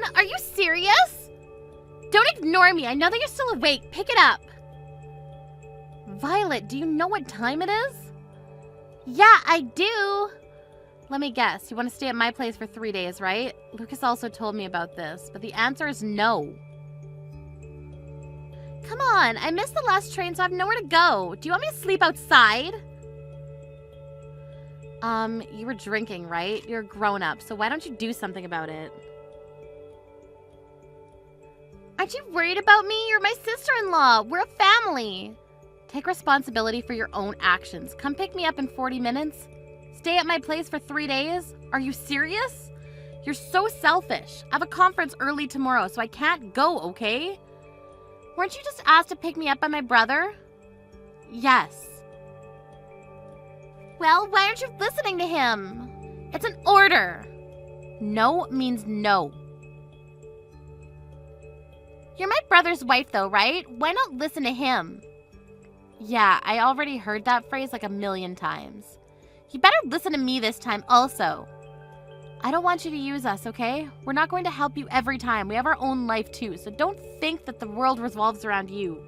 again? Are you serious? Don't ignore me. I know that you're still awake. Pick it up. Violet, do you know what time it is? Yeah, I do. Let me guess. You want to stay at my place for 3 days, right? Lucas also told me about this, but the answer is no. Come on. I missed the last train, so I have nowhere to go. Do you want me to sleep outside? You were drinking, right? You're a grown-up, so why don't you do something about it? Aren't you worried about me? You're my sister-in-law. We're a family. Take responsibility for your own actions. Come pick me up in 40 minutes. Stay at my place for 3 days? Are you serious? You're so selfish. I have a conference early tomorrow, so I can't go, okay? Weren't you just asked to pick me up by my brother? Yes. Well, why aren't you listening to him? It's an order. No means no. You're my brother's wife though, right? Why not listen to him? Yeah, I already heard that phrase like 1,000,000 times. You better listen to me this time also. I don't want you to use us, okay? We're not going to help you every time. We have our own life too, so don't think that the world revolves around you.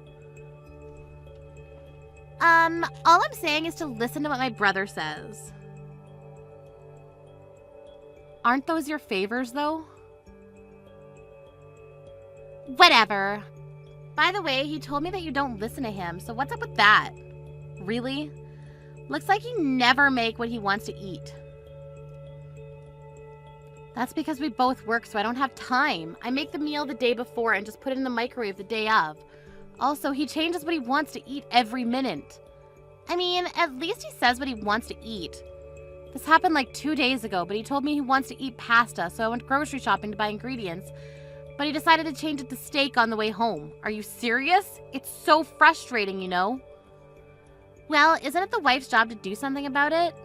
All I'm saying is to listen to what my brother says. Aren't those your favors, though? Whatever. By the way, he told me that you don't listen to him, so what's up with that? Really? Looks like you never make what he wants to eat. That's because we both work, so I don't have time. I make the meal the day before and just put it in the microwave the day of. Also, he changes what he wants to eat every minute. I mean, at least he says what he wants to eat. This happened like 2 days ago, but he told me he wants to eat pasta, so I went grocery shopping to buy ingredients. But he decided to change it to steak on the way home. Are you serious? It's so frustrating, you know? Well, isn't it the wife's job to do something about it?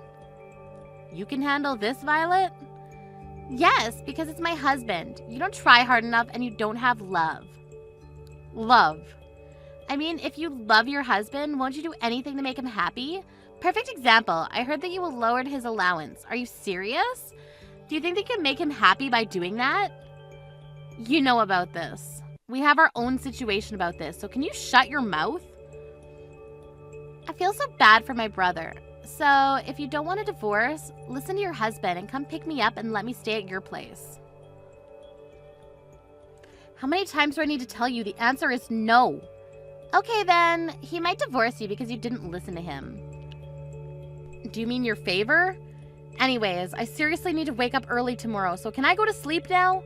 You can handle this, Violet? Yes, because it's my husband. You don't try hard enough and you don't have love. Love. I mean, if you love your husband, won't you do anything to make him happy? Perfect example. I heard that you lowered his allowance. Are you serious? Do you think they can make him happy by doing that? You know about this. We have our own situation about this, so can you shut your mouth? I feel so bad for my brother. So, if you don't want a divorce, listen to your husband and come pick me up and let me stay at your place. How many times do I need to tell you? The answer is no. Okay then, he might divorce you because you didn't listen to him. Do you mean your favor? Anyways, I seriously need to wake up early tomorrow, so can I go to sleep now?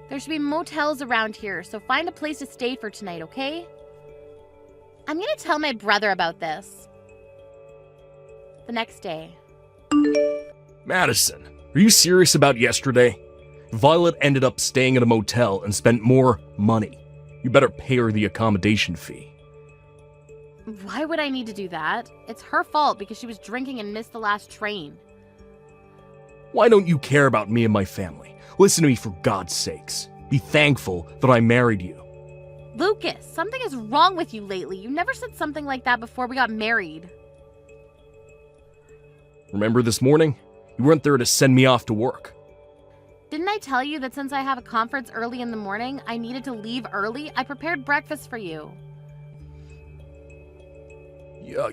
There should be motels around here, so find a place to stay for tonight, okay? I'm gonna tell my brother about this. The next day. Madison, are you serious about yesterday? Violet ended up staying at a motel and spent more money. You better pay her the accommodation fee. Why would I need to do that? It's her fault because she was drinking and missed the last train. Why don't you care about me and my family? Listen to me for God's sakes. Be thankful that I married you. Lucas, something is wrong with you lately. You never said something like that before we got married. Remember this morning? You weren't there to send me off to work. Didn't I tell you that since I have a conference early in the morning, I needed to leave early? I prepared breakfast for you.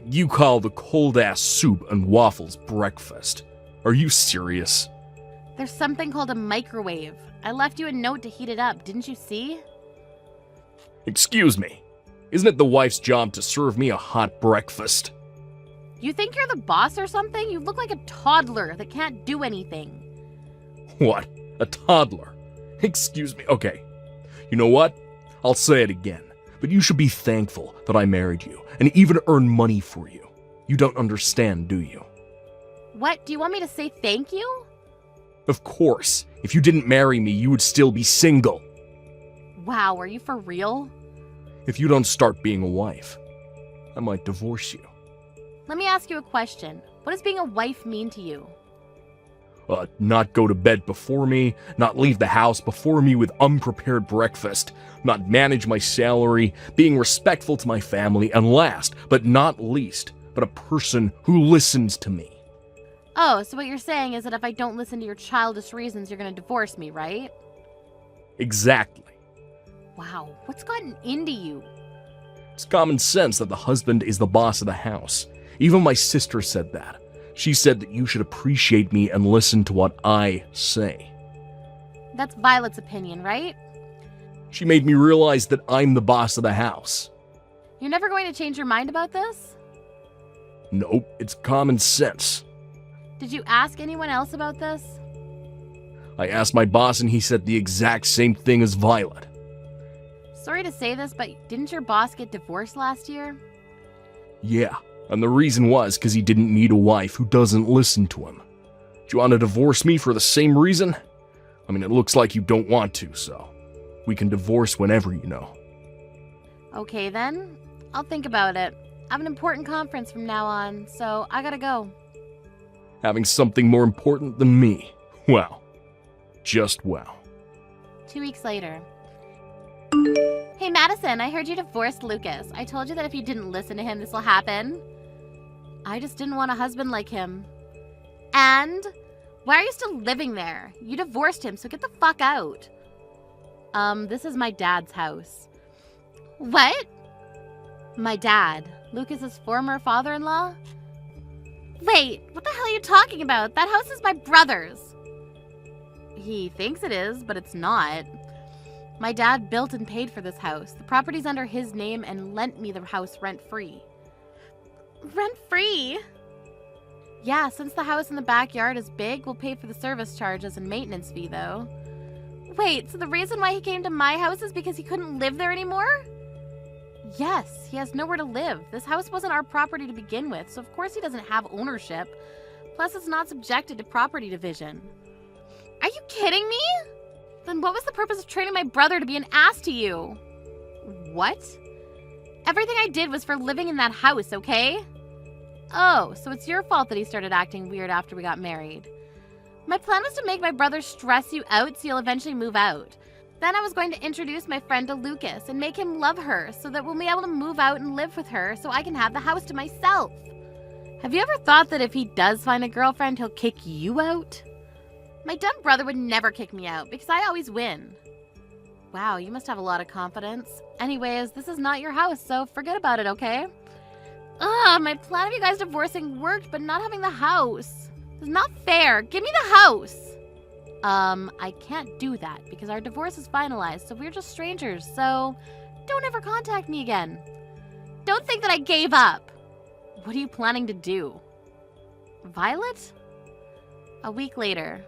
You call the cold-ass soup and waffles breakfast. Are you serious? There's something called a microwave. I left you a note to heat it up, didn't you see? Excuse me. Isn't it the wife's job to serve me a hot breakfast? You think you're the boss or something? You look like a toddler that can't do anything. What? A toddler? Excuse me. Okay. You know what? I'll say it again. But you should be thankful that I married you and even earn money for you. You don't understand, do you? What? Do you want me to say thank you? Of course. If you didn't marry me, you would still be single. Wow, are you for real? If you don't start being a wife, I might divorce you. Let me ask you a question. What does being a wife mean to you? Not go to bed before me, not leave the house before me with unprepared breakfast, not manage my salary, being respectful to my family, and last, but not least, but a person who listens to me. Oh, so what you're saying is that if I don't listen to your childish reasons, you're going to divorce me, right? Exactly. Wow, what's gotten into you? It's common sense that the husband is the boss of the house. Even my sister said that. She said that you should appreciate me and listen to what I say. That's Violet's opinion, right? She made me realize that I'm the boss of the house. You're never going to change your mind about this? Nope, it's common sense. Did you ask anyone else about this? I asked my boss and he said the exact same thing as Violet. Sorry to say this, but didn't your boss get divorced last year? Yeah, and the reason was because he didn't need a wife who doesn't listen to him. Do you want to divorce me for the same reason? I mean, it looks like you don't want to, so we can divorce whenever, you know. Okay then, I'll think about it. I have an important conference from now on, so I gotta go. Having something more important than me. Well, just well. 2 weeks later. Hey Madison, I heard you divorced Lucas. I told you that if you didn't listen to him, this will happen. I just didn't want a husband like him. And? Why are you still living there? You divorced him, so get the fuck out. This is my dad's house. What? My dad, Lucas's former father-in-law? Wait, what the hell are you talking about? That house is my brother's. He thinks it is, but it's not. My dad built and paid for this house. The property's under his name and lent me the house rent-free. Rent-free? Yeah, since the house in the backyard is big, we'll pay for the service charges and maintenance fee, though. Wait, so the reason why he came to my house is because he couldn't live there anymore? Yes, he has nowhere to live. This house wasn't our property to begin with, so of course he doesn't have ownership. Plus, it's not subjected to property division. Are you kidding me? Then what was the purpose of training my brother to be an ass to you? What? Everything I did was for living in that house, okay? Oh, so it's your fault that he started acting weird after we got married. My plan was to make my brother stress you out so you'll eventually move out. Then I was going to introduce my friend to Lucas and make him love her so that we'll be able to move out and live with her so I can have the house to myself. Have you ever thought that if he does find a girlfriend, he'll kick you out? My dumb brother would never kick me out because I always win. Wow, you must have a lot of confidence. Anyways, this is not your house, so forget about it, okay? Ugh, my plan of you guys divorcing worked, but not having the house. It's not fair. Give me the house. I can't do that because our divorce is finalized, so we're just strangers, so don't ever contact me again. Don't think that I gave up. What are you planning to do? Violet? A week later.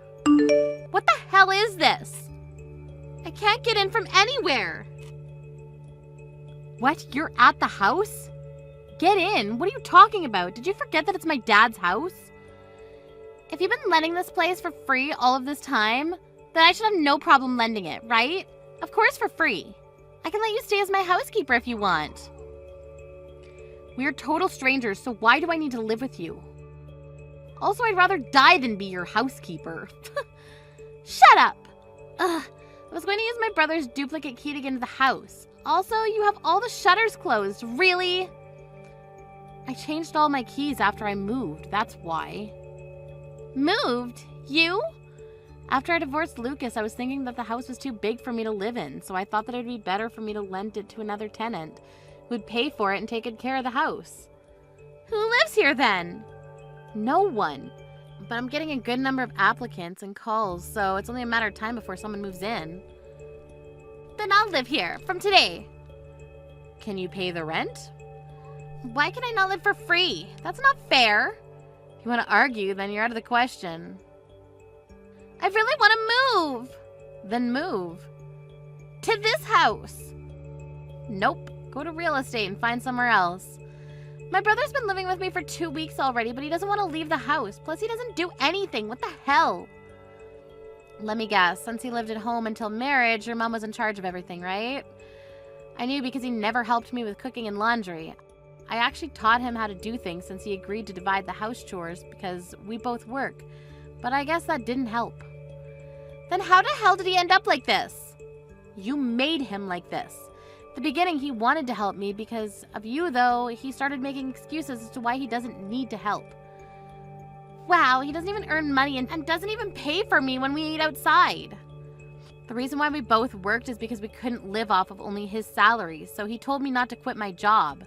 What the hell is this? I can't get in from anywhere. What? You're at the house? Get in. What are you talking about? Did you forget that it's my dad's house? If you've been lending this place for free all of this time, then I should have no problem lending it, right? Of course for free. I can let you stay as my housekeeper if you want. We're total strangers, so why do I need to live with you? Also, I'd rather die than be your housekeeper. Shut up! Ugh, I was going to use my brother's duplicate key to get into the house. Also, you have all the shutters closed. Really? I changed all my keys after I moved, that's why. Moved? You? After I divorced Lucas, I was thinking that the house was too big for me to live in, so I thought that it would be better for me to lend it to another tenant who would pay for it and take good care of the house. Who lives here then? No one. But I'm getting a good number of applicants and calls, so it's only a matter of time before someone moves in. Then I'll live here, from today. Can you pay the rent? Why can I not live for free? That's not fair. If you want to argue, then you're out of the question. I really want to move. Then move. To this house. Nope. Go to real estate and find somewhere else. My brother's been living with me for 2 weeks already, but he doesn't want to leave the house. Plus, he doesn't do anything. What the hell? Let me guess. Since he lived at home until marriage, your mom was in charge of everything, right? I knew because he never helped me with cooking and laundry. I actually taught him how to do things since he agreed to divide the house chores because we both work. But I guess that didn't help. Then how the hell did he end up like this? You made him like this. At the beginning, he wanted to help me because of you, though. He started making excuses as to why he doesn't need to help. Wow, he doesn't even earn money and doesn't even pay for me when we eat outside. The reason why we both worked is because we couldn't live off of only his salary, so he told me not to quit my job.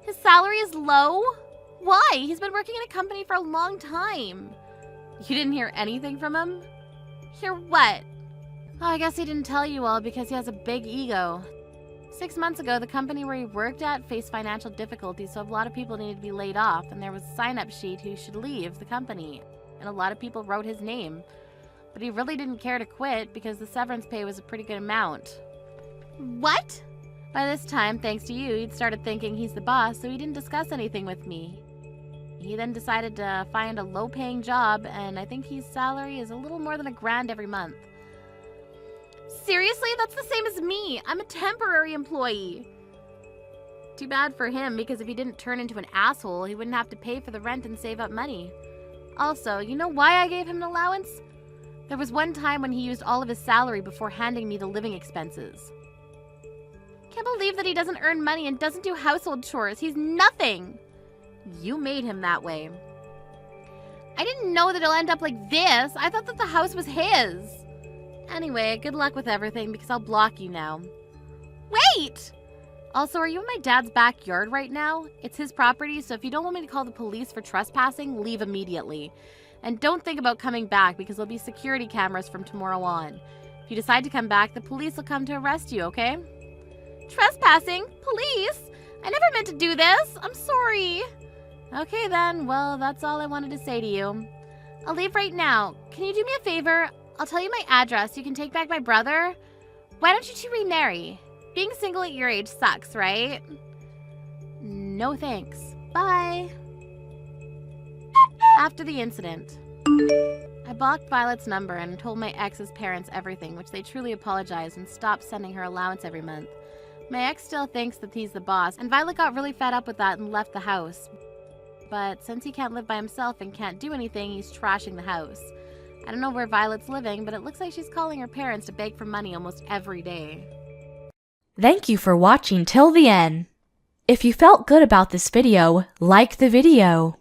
His salary is low? Why? He's been working in a company for a long time. You didn't hear anything from him? Hear what? Oh, I guess he didn't tell you all because he has a big ego. 6 months ago, the company where he worked at faced financial difficulties, so a lot of people needed to be laid off, and there was a sign-up sheet who should leave the company, and a lot of people wrote his name. But he really didn't care to quit because the severance pay was a pretty good amount. What? By this time, thanks to you, he'd started thinking he's the boss, so he didn't discuss anything with me. He then decided to find a low-paying job, and I think his salary is a little more than $1,000 every month. Seriously? That's the same as me. I'm a temporary employee. Too bad for him, because if he didn't turn into an asshole, he wouldn't have to pay for the rent and save up money. Also, you know why I gave him an allowance? There was one time when he used all of his salary before handing me the living expenses. Can't believe that he doesn't earn money and doesn't do household chores. He's nothing. You made him that way. I didn't know that it'll end up like this. I thought that the house was his. Anyway, good luck with everything because I'll block you now. Wait! Also, are you in my dad's backyard right now? It's his property, so if you don't want me to call the police for trespassing, leave immediately. And don't think about coming back because there'll be security cameras from tomorrow on. If you decide to come back, the police will come to arrest you, okay? Trespassing? Police? I never meant to do this. I'm sorry. Okay then, well, that's all I wanted to say to you. I'll leave right now. Can you do me a favor? I'll tell you my address. You can take back my brother. Why don't you two remarry? Being single at your age sucks, right? No thanks. Bye. After the incident, I blocked Violet's number and told my ex's parents everything, which they truly apologized and stopped sending her allowance every month. My ex still thinks that he's the boss, and Violet got really fed up with that and left the house. But since he can't live by himself and can't do anything, he's trashing the house. I don't know where Violet's living, but it looks like she's calling her parents to beg for money almost every day. Thank you for watching till the end. If you felt good about this video, like the video.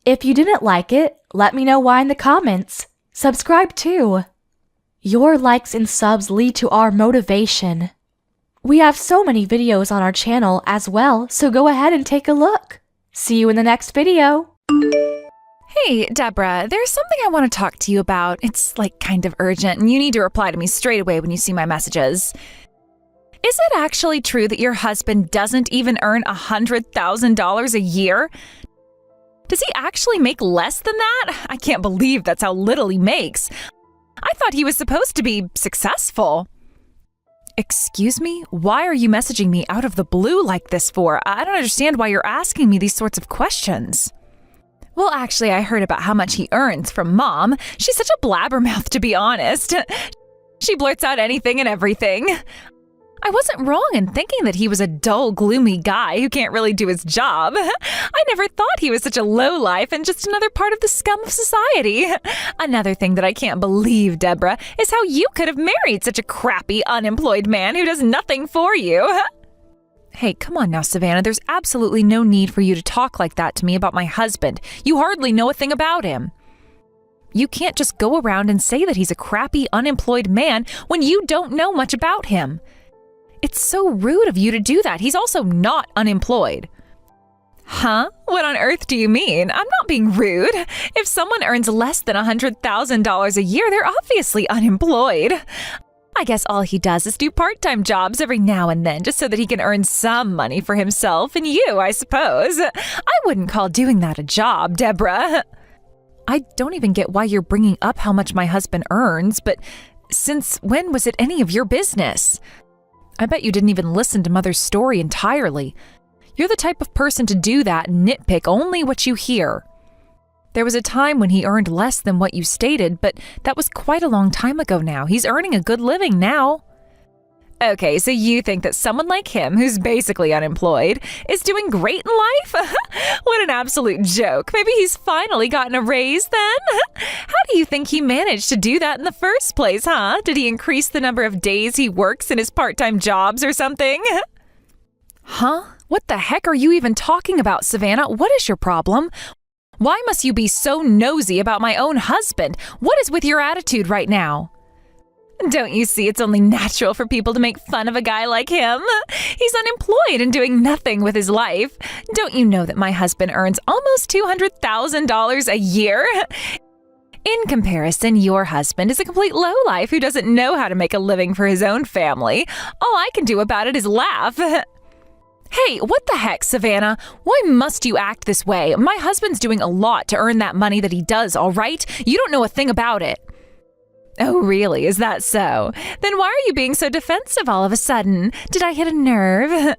If you didn't like it, let me know why in the comments. Subscribe too. Your likes and subs lead to our motivation. We have so many videos on our channel as well, so go ahead and take a look. See you in the next video. Hey, Deborah, there's something I want to talk to you about. It's like kind of urgent, and you need to reply to me straight away when you see my messages. Is it actually true that your husband doesn't even earn $100,000 a year? Does he actually make less than that? I can't believe that's how little he makes. I thought he was supposed to be successful. Excuse me? Why are you messaging me out of the blue like this for? I don't understand why you're asking me these sorts of questions. Well, actually, I heard about how much he earns from Mom. She's such a blabbermouth, to be honest. She blurts out anything and everything. I wasn't wrong in thinking that he was a dull, gloomy guy who can't really do his job. I never thought he was such a lowlife and just another part of the scum of society. Another thing that I can't believe, Deborah, is how you could have married such a crappy, unemployed man who does nothing for you. Hey, come on now, Savannah. There's absolutely no need for you to talk like that to me about my husband. You hardly know a thing about him. You can't just go around and say that he's a crappy, unemployed man when you don't know much about him. It's so rude of you to do that. He's also not unemployed. Huh? What on earth do you mean? I'm not being rude. If someone earns less than $100,000 a year, they're obviously unemployed. I guess all he does is do part-time jobs every now and then just so that he can earn some money for himself and you, I suppose. I wouldn't call doing that a job, Deborah. I don't even get why you're bringing up how much my husband earns, but since when was it any of your business? I bet you didn't even listen to Mother's story entirely. You're the type of person to do that and nitpick only what you hear. There was a time when he earned less than what you stated, but that was quite a long time ago now. He's earning a good living now. Okay, so you think that someone like him, who's basically unemployed, is doing great in life? What an absolute joke. Maybe he's finally gotten a raise then? How do you think he managed to do that in the first place, huh? Did he increase the number of days he works in his part-time jobs or something? Huh? What the heck are you even talking about, Savannah? What is your problem? Why must you be so nosy about my own husband? What is with your attitude right now? Don't you see it's only natural for people to make fun of a guy like him? He's unemployed and doing nothing with his life. Don't you know that my husband earns almost $200,000 a year? In comparison, your husband is a complete lowlife who doesn't know how to make a living for his own family. All I can do about it is laugh. Hey, what the heck, Savannah? Why must you act this way? My husband's doing a lot to earn that money that he does, all right? You don't know a thing about it. Oh, really? Is that so? Then why are you being so defensive all of a sudden? Did I hit a nerve?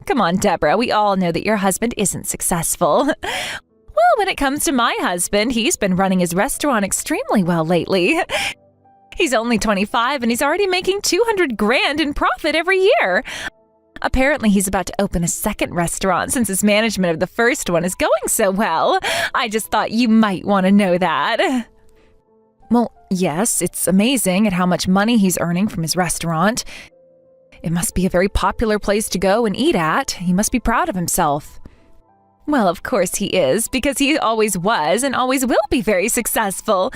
Come on, Deborah, we all know that your husband isn't successful. Well, when it comes to my husband, he's been running his restaurant extremely well lately. He's only 25 and he's already making $200,000 in profit every year. Apparently, he's about to open a second restaurant since his management of the first one is going so well. I just thought you might want to know that. Well, yes, it's amazing at how much money he's earning from his restaurant. It must be a very popular place to go and eat at. He must be proud of himself. Well, of course he is, because he always was and always will be very successful.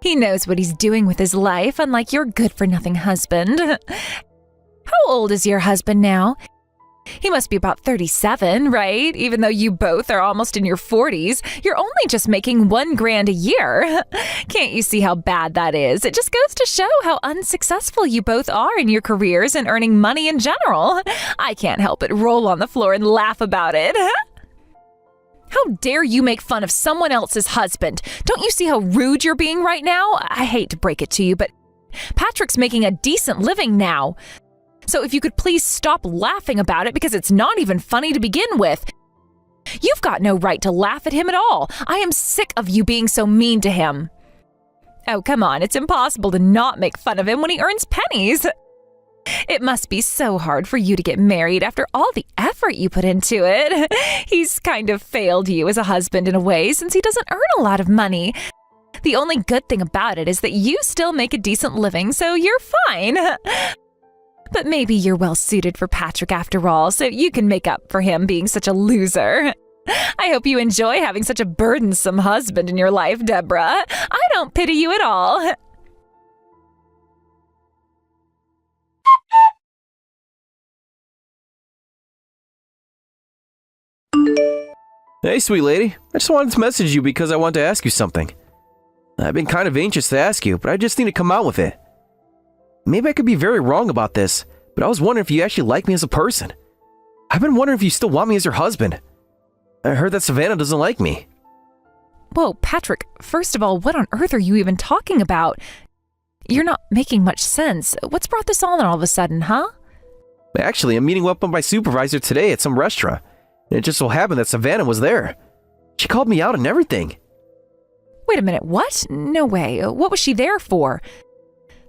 He knows what he's doing with his life, unlike your good-for-nothing husband. How old is your husband now? He must be about 37, right? Even though you both are almost in your 40s, you're only just making $1,000 a year. Can't you see how bad that is? It just goes to show how unsuccessful you both are in your careers and earning money in general. I can't help but roll on the floor and laugh about it. How dare you make fun of someone else's husband? Don't you see how rude you're being right now? I hate to break it to you, but Patrick's making a decent living now. So if you could please stop laughing about it because it's not even funny to begin with. You've got no right to laugh at him at all. I am sick of you being so mean to him. Oh, come on, it's impossible to not make fun of him when he earns pennies. It must be so hard for you to get married after all the effort you put into it. He's kind of failed you as a husband in a way since he doesn't earn a lot of money. The only good thing about it is that you still make a decent living, so you're fine. But maybe you're well suited for Patrick after all, so you can make up for him being such a loser. I hope you enjoy having such a burdensome husband in your life, Deborah. I don't pity you at all. Hey, sweet lady. I just wanted to message you because I wanted to ask you something. I've been kind of anxious to ask you, but I just need to come out with it. Maybe I could be very wrong about this, but I was wondering if you actually like me as a person. I've been wondering if you still want me as your husband. I heard that Savannah doesn't like me. Whoa, Patrick, first of all, what on earth are you even talking about? You're not making much sense. What's brought this on all of a sudden, huh? Actually, I'm meeting up with my supervisor today at some restaurant, and it just so happened that Savannah was there. She called me out and everything. Wait a minute, what? No way. What was she there for?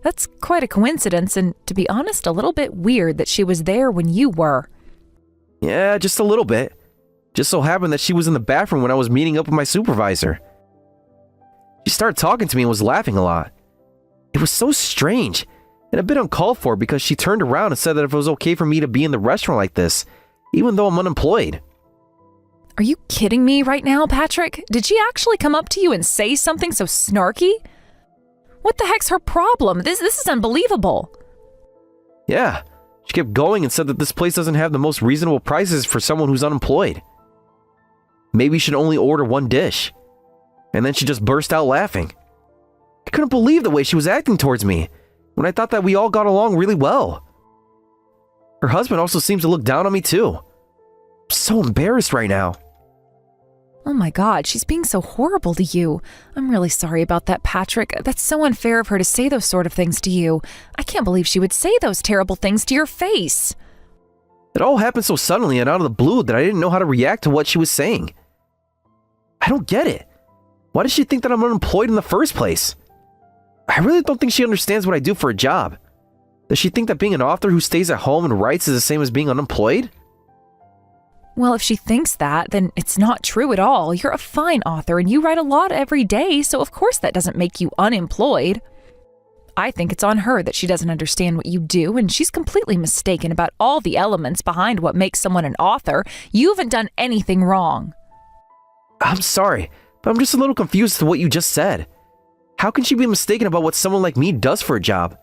That's quite a coincidence, and to be honest, a little bit weird that she was there when you were. Yeah, just a little bit. Just so happened that she was in the bathroom when I was meeting up with my supervisor. She started talking to me and was laughing a lot. It was so strange, and a bit uncalled for because she turned around and said that if it was okay for me to be in the restaurant like this, even though I'm unemployed. Are you kidding me right now, Patrick? Did she actually come up to you and say something so snarky? What the heck's her problem? This is unbelievable. Yeah, she kept going and said that this place doesn't have the most reasonable prices for someone who's unemployed. Maybe you should only order one dish. And then she just burst out laughing. I couldn't believe the way she was acting towards me, when I thought that we all got along really well. Her husband also seems to look down on me too. I'm so embarrassed right now. Oh my God, she's being so horrible to you. I'm really sorry about that, Patrick. That's so unfair of her to say those sort of things to you. I can't believe she would say those terrible things to your face. It all happened so suddenly and out of the blue that I didn't know how to react to what she was saying. I don't get it. Why does she think that I'm unemployed in the first place? I really don't think she understands what I do for a job. Does she think that being an author who stays at home and writes is the same as being unemployed? Well, if she thinks that, then it's not true at all. You're a fine author and you write a lot every day, so of course that doesn't make you unemployed. I think it's on her that she doesn't understand what you do, and she's completely mistaken about all the elements behind what makes someone an author. You haven't done anything wrong. I'm sorry, but I'm just a little confused to what you just said. How can she be mistaken about what someone like me does for a job?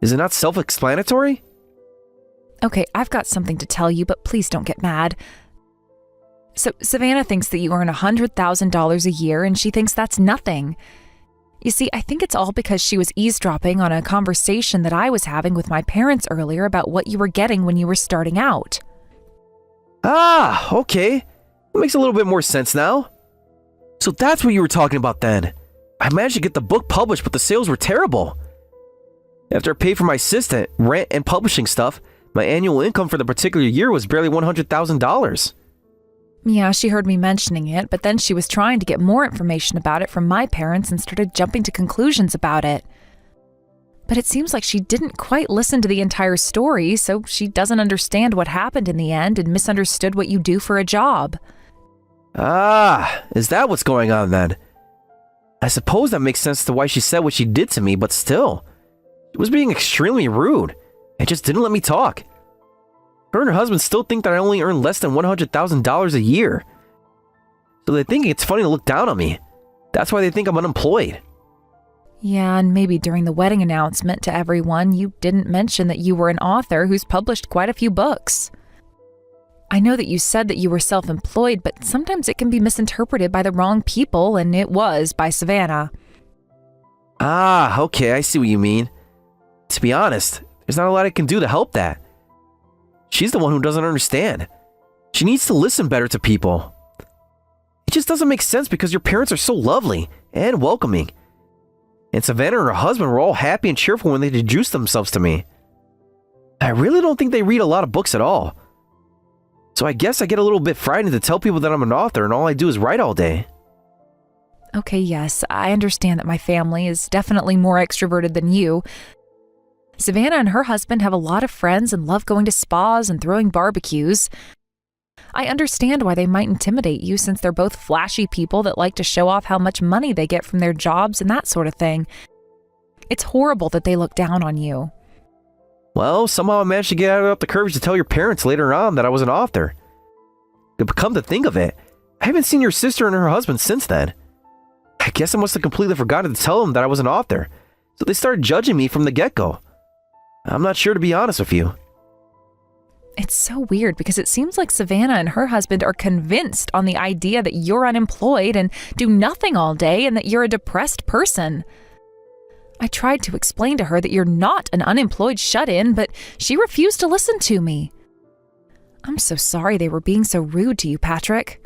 Is it not self-explanatory? Okay, I've got something to tell you, but please don't get mad. So, Savannah thinks that you earn $100,000 a year, and she thinks that's nothing. You see, I think it's all because she was eavesdropping on a conversation that I was having with my parents earlier about what you were getting when you were starting out. Ah, okay. That makes a little bit more sense now. So that's what you were talking about then. I managed to get the book published, but the sales were terrible. After I paid for my assistant, rent, and publishing stuff, my annual income for the particular year was barely $100,000. Yeah, she heard me mentioning it, but then she was trying to get more information about it from my parents and started jumping to conclusions about it. But it seems like she didn't quite listen to the entire story, so she doesn't understand what happened in the end and misunderstood what you do for a job. Ah, is that what's going on then? I suppose that makes sense to why she said what she did to me, but still. She was being extremely rude and just didn't let me talk. Her and her husband still think that I only earn less than $100,000 a year. So they think it's funny to look down on me. That's why they think I'm unemployed. Yeah, and maybe during the wedding announcement to everyone, you didn't mention that you were an author who's published quite a few books. I know that you said that you were self-employed, but sometimes it can be misinterpreted by the wrong people, and it was by Savannah. Ah, okay, I see what you mean. To be honest, there's not a lot I can do to help that. She's the one who doesn't understand. She needs to listen better to people. It just doesn't make sense because your parents are so lovely and welcoming. And Savannah and her husband were all happy and cheerful when they introduced themselves to me. I really don't think they read a lot of books at all. So I guess I get a little bit frightened to tell people that I'm an author and all I do is write all day. Okay, yes, I understand that my family is definitely more extroverted than you. Savannah and her husband have a lot of friends and love going to spas and throwing barbecues. I understand why they might intimidate you since they're both flashy people that like to show off how much money they get from their jobs and that sort of thing. It's horrible that they look down on you. Well, somehow I managed to get up the courage to tell your parents later on that I was an author. But come to think of it, I haven't seen your sister and her husband since then. I guess I must have completely forgotten to tell them that I was an author, so they started judging me from the get-go. I'm not sure, to be honest with you. It's so weird because it seems like Savannah and her husband are convinced on the idea that you're unemployed and do nothing all day and that you're a depressed person. I tried to explain to her that you're not an unemployed shut-in, but she refused to listen to me. I'm so sorry they were being so rude to you, Patrick.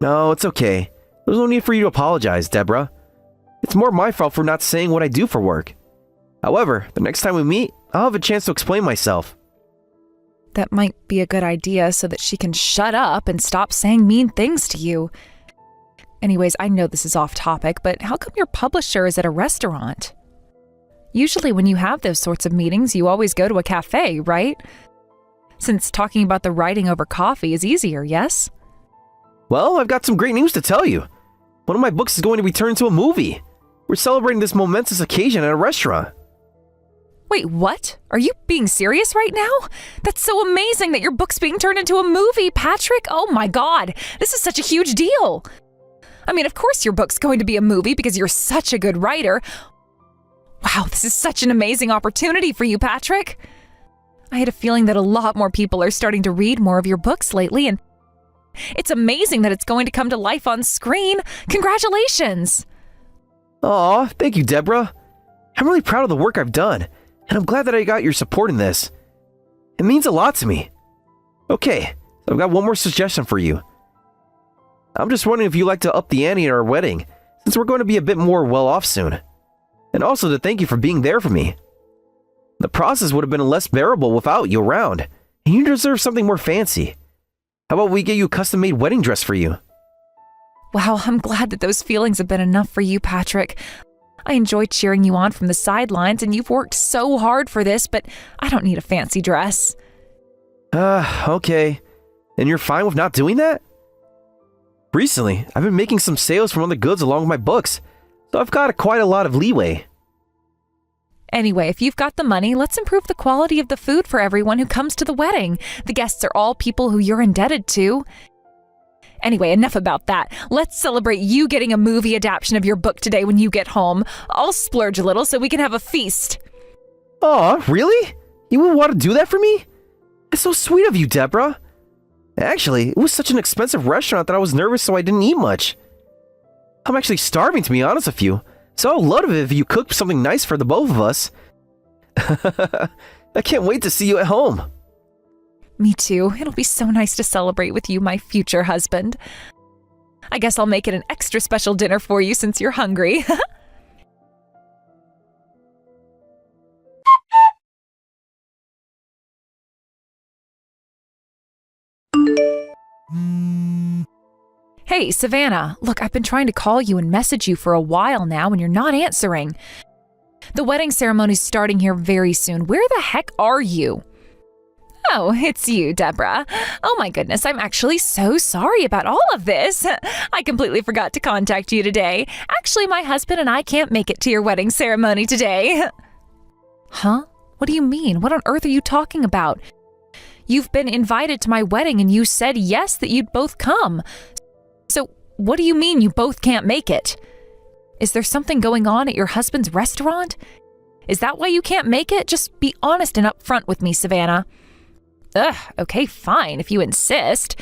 No, it's okay. There's no need for you to apologize, Deborah. It's more my fault for not saying what I do for work. However, the next time we meet, I'll have a chance to explain myself. That might be a good idea so that she can shut up and stop saying mean things to you. Anyways, I know this is off topic, but how come your publisher is at a restaurant? Usually when you have those sorts of meetings, you always go to a cafe, right? Since talking about the writing over coffee is easier, yes? Well, I've got some great news to tell you. One of my books is going to be turned into a movie. We're celebrating this momentous occasion at a restaurant. Wait, what? Are you being serious right now? That's so amazing that your book's being turned into a movie, Patrick. Oh my God, this is such a huge deal. I mean, of course your book's going to be a movie because you're such a good writer. Wow, this is such an amazing opportunity for you, Patrick. I had a feeling that a lot more people are starting to read more of your books lately, and it's amazing that it's going to come to life on screen. Congratulations. Aw, thank you, Deborah. I'm really proud of the work I've done, and I'm glad that I got your support in this. It means a lot to me. Okay, so I've got one more suggestion for you. I'm just wondering if you'd like to up the ante at our wedding, since we're going to be a bit more well-off soon. And also to thank you for being there for me. The process would have been less bearable without you around, and you deserve something more fancy. How about we get you a custom-made wedding dress for you? Wow, I'm glad that those feelings have been enough for you, Patrick. I enjoy cheering you on from the sidelines, and you've worked so hard for this, but I don't need a fancy dress. Okay. And you're fine with not doing that? Recently, I've been making some sales from other goods along with my books, so I've got quite a lot of leeway. Anyway, if you've got the money, let's improve the quality of the food for everyone who comes to the wedding. The guests are all people who you're indebted to. Anyway, enough about that. Let's celebrate you getting a movie adaptation of your book today when you get home. I'll splurge a little so we can have a feast. Aw, really? You would want to do that for me? It's so sweet of you, Deborah. Actually, it was such an expensive restaurant that I was nervous so I didn't eat much. I'm actually starving, to be honest with you, so I would love it if you cooked something nice for the both of us. I can't wait to see you at home. Me too. It'll be so nice to celebrate with you, my future husband. I guess I'll make it an extra special dinner for you since you're hungry. Hey, Savannah, look, I've been trying to call you and message you for a while now and you're not answering. The wedding ceremony's starting here very soon. Where the heck are you? Oh, it's you, Deborah. Oh my goodness, I'm actually so sorry about all of this. I completely forgot to contact you today. Actually, my husband and I can't make it to your wedding ceremony today. Huh? What do you mean? What on earth are you talking about? You've been invited to my wedding and you said yes that you'd both come. So what do you mean you both can't make it? Is there something going on at your husband's restaurant? Is that why you can't make it? Just be honest and upfront with me, Savannah. Ugh, okay, fine, if you insist.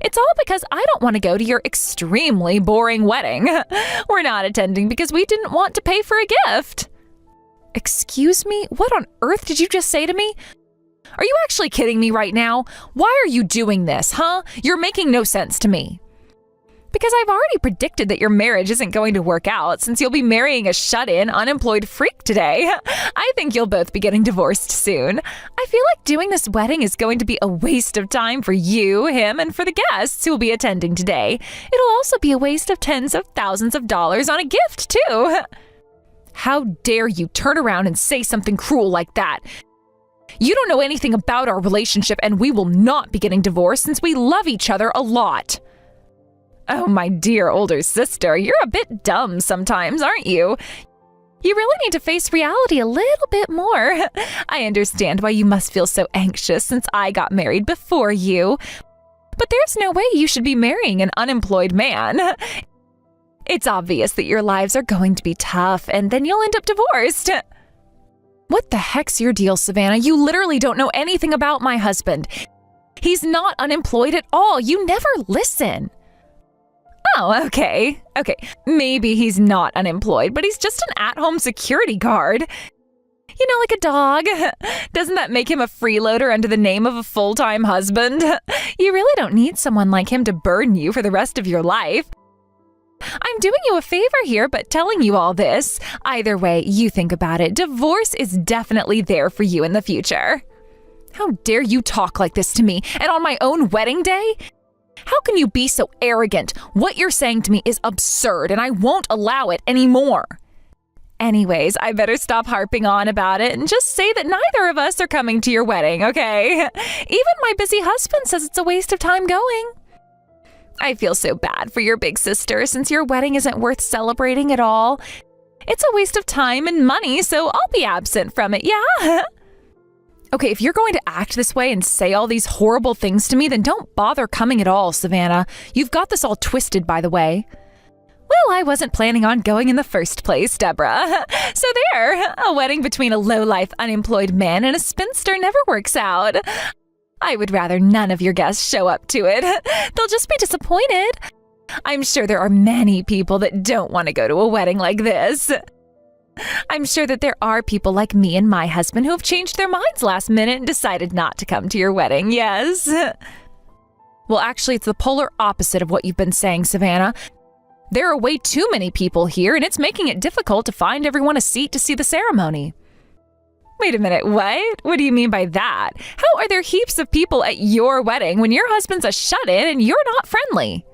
It's all because I don't want to go to your extremely boring wedding. We're not attending because we didn't want to pay for a gift. Excuse me? What on earth did you just say to me? Are you actually kidding me right now? Why are you doing this, huh? You're making no sense to me. Because I've already predicted that your marriage isn't going to work out since you'll be marrying a shut-in, unemployed freak today. I think you'll both be getting divorced soon. I feel like doing this wedding is going to be a waste of time for you, him, and for the guests who will be attending today. It'll also be a waste of tens of thousands of dollars on a gift, too. How dare you turn around and say something cruel like that? You don't know anything about our relationship, and we will not be getting divorced since we love each other a lot. Oh, my dear older sister, you're a bit dumb sometimes, aren't you? You really need to face reality a little bit more. I understand why you must feel so anxious since I got married before you. But there's no way you should be marrying an unemployed man. It's obvious that your lives are going to be tough, and then you'll end up divorced. What the heck's your deal, Savannah? You literally don't know anything about my husband. He's not unemployed at all. You never listen. Oh, okay. Okay, maybe he's not unemployed, but he's just an at-home security guard. You know, like a dog. Doesn't that make him a freeloader under the name of a full-time husband? You really don't need someone like him to burden you for the rest of your life. I'm doing you a favor here, but telling you all this. Either way you think about it, divorce is definitely there for you in the future. How dare you talk like this to me, and on my own wedding day? How can you be so arrogant? What you're saying to me is absurd, and I won't allow it anymore. Anyways, I better stop harping on about it and just say that neither of us are coming to your wedding, okay? Even my busy husband says it's a waste of time going. I feel so bad for your big sister since your wedding isn't worth celebrating at all. It's a waste of time and money, so I'll be absent from it, yeah? Okay, if you're going to act this way and say all these horrible things to me, then don't bother coming at all, Savannah. You've got this all twisted, by the way. Well, I wasn't planning on going in the first place, Deborah. So there, a wedding between a low-life unemployed man and a spinster never works out. I would rather none of your guests show up to it. They'll just be disappointed. I'm sure there are many people that don't want to go to a wedding like this. I'm sure that there are people like me and my husband who have changed their minds last minute and decided not to come to your wedding, yes? Well, actually, it's the polar opposite of what you've been saying, Savannah. There are way too many people here, and it's making it difficult to find everyone a seat to see the ceremony. Wait a minute, what? What do you mean by that? How are there heaps of people at your wedding when your husband's a shut-in and you're not friendly?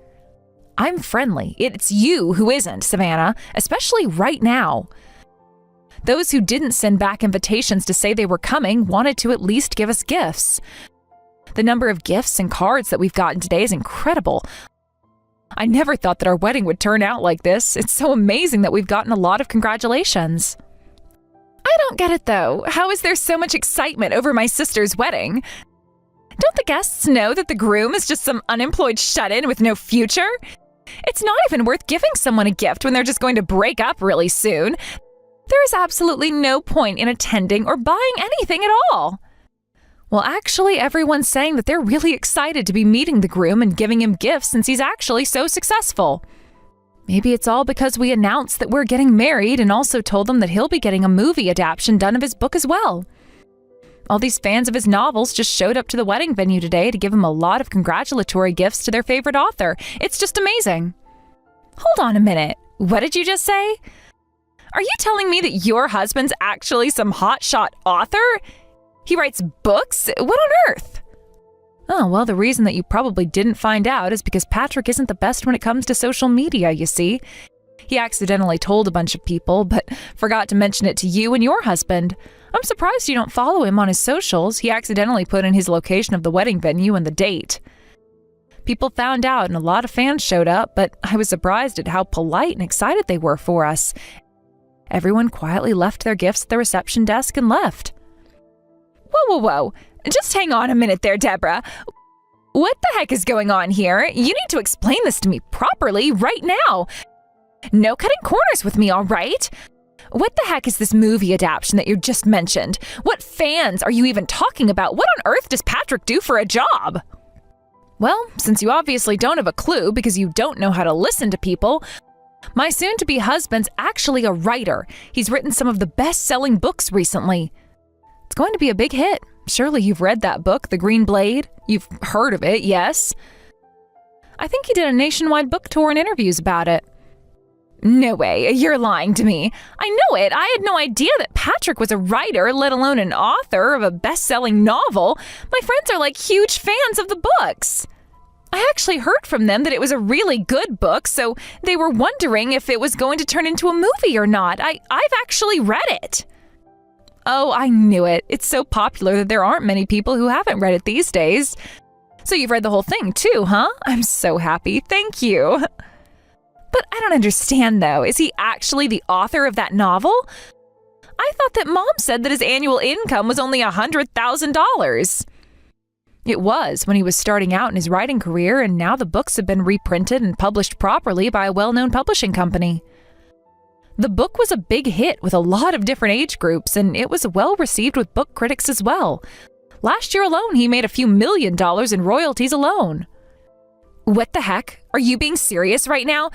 I'm friendly. It's you who isn't, Savannah, especially right now. Those who didn't send back invitations to say they were coming wanted to at least give us gifts. The number of gifts and cards that we've gotten today is incredible. I never thought that our wedding would turn out like this. It's so amazing that we've gotten a lot of congratulations. I don't get it, though. How is there so much excitement over my sister's wedding? Don't the guests know that the groom is just some unemployed shut-in with no future? It's not even worth giving someone a gift when they're just going to break up really soon. There is absolutely no point in attending or buying anything at all. Well, actually, everyone's saying that they're really excited to be meeting the groom and giving him gifts since he's actually so successful. Maybe it's all because we announced that we're getting married and also told them that he'll be getting a movie adaptation done of his book as well. All these fans of his novels just showed up to the wedding venue today to give him a lot of congratulatory gifts to their favorite author. It's just amazing. Hold on a minute. What did you just say? Are you telling me that your husband's actually some hotshot author? He writes books? What on earth? Oh, well, the reason that you probably didn't find out is because Patrick isn't the best when it comes to social media, you see. He accidentally told a bunch of people, but forgot to mention it to you and your husband. I'm surprised you don't follow him on his socials. He accidentally put in his location of the wedding venue and the date. People found out and a lot of fans showed up, but I was surprised at how polite and excited they were for us. Everyone quietly left their gifts at the reception desk and left. Whoa. Just hang on a minute there, Deborah. What the heck is going on here? You need to explain this to me properly right now. No cutting corners with me, all right? What the heck is this movie adaptation that you just mentioned? What fans are you even talking about? What on earth does Patrick do for a job? Well, since you obviously don't have a clue because you don't know how to listen to people, my soon-to-be husband's actually a writer. He's written some of the best-selling books recently. It's going to be a big hit. Surely you've read that book, The Green Blade? You've heard of it, yes? I think he did a nationwide book tour and interviews about it. No way, you're lying to me. I know it. I had no idea that Patrick was a writer, let alone an author of a best-selling novel. My friends are like huge fans of the books. I actually heard from them that it was a really good book, so they were wondering if it was going to turn into a movie or not. I've actually read it. Oh, I knew it. It's so popular that there aren't many people who haven't read it these days. So you've read the whole thing too, huh? I'm so happy. Thank you. But I don't understand though. Is he actually the author of that novel? I thought that Mom said that his annual income was only $100,000. It was when he was starting out in his writing career, and now the books have been reprinted and published properly by a well-known publishing company. The book was a big hit with a lot of different age groups, and it was well received with book critics as well. Last year alone, he made a few $1 million in royalties alone. What the heck? Are you being serious right now?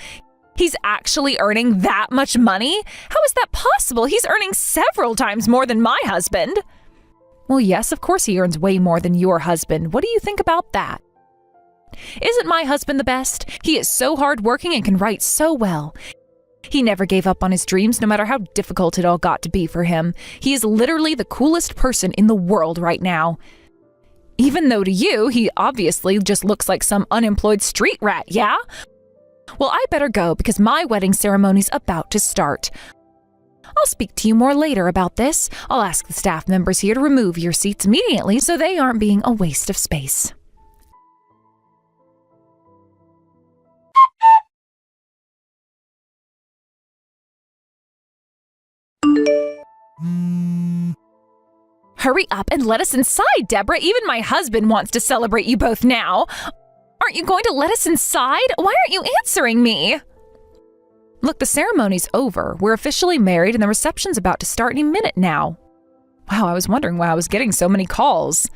He's actually earning that much money? How is that possible? He's earning several times more than my husband. Well, yes, of course he earns way more than your husband. What do you think about that? Isn't my husband the best? He is so hardworking and can write so well. He never gave up on his dreams, no matter how difficult it all got to be for him. He is literally the coolest person in the world right now. Even though to you, he obviously just looks like some unemployed street rat, yeah? Well, I better go because my wedding ceremony's about to start. I'll speak to you more later about this. I'll ask the staff members here to remove your seats immediately so they aren't being a waste of space. Hurry up and let us inside, Deborah. Even my husband wants to celebrate you both now. Aren't you going to let us inside? Why aren't you answering me? Look, the ceremony's over. We're officially married and the reception's about to start any minute now. Wow, I was wondering why I was getting so many calls.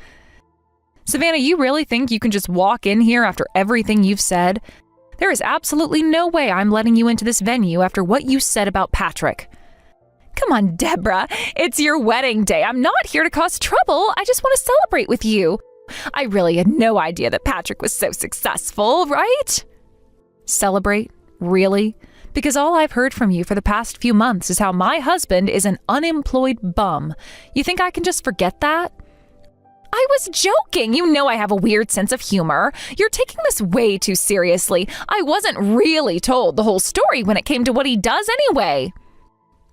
Savannah, you really think you can just walk in here after everything you've said? There is absolutely no way I'm letting you into this venue after what you said about Patrick. Come on, Deborah. It's your wedding day. I'm not here to cause trouble. I just want to celebrate with you. I really had no idea that Patrick was so successful, right? Celebrate? Really? Because all I've heard from you for the past few months is how my husband is an unemployed bum. You think I can just forget that? I was joking. You know I have a weird sense of humor. You're taking this way too seriously. I wasn't really told the whole story when it came to what he does anyway.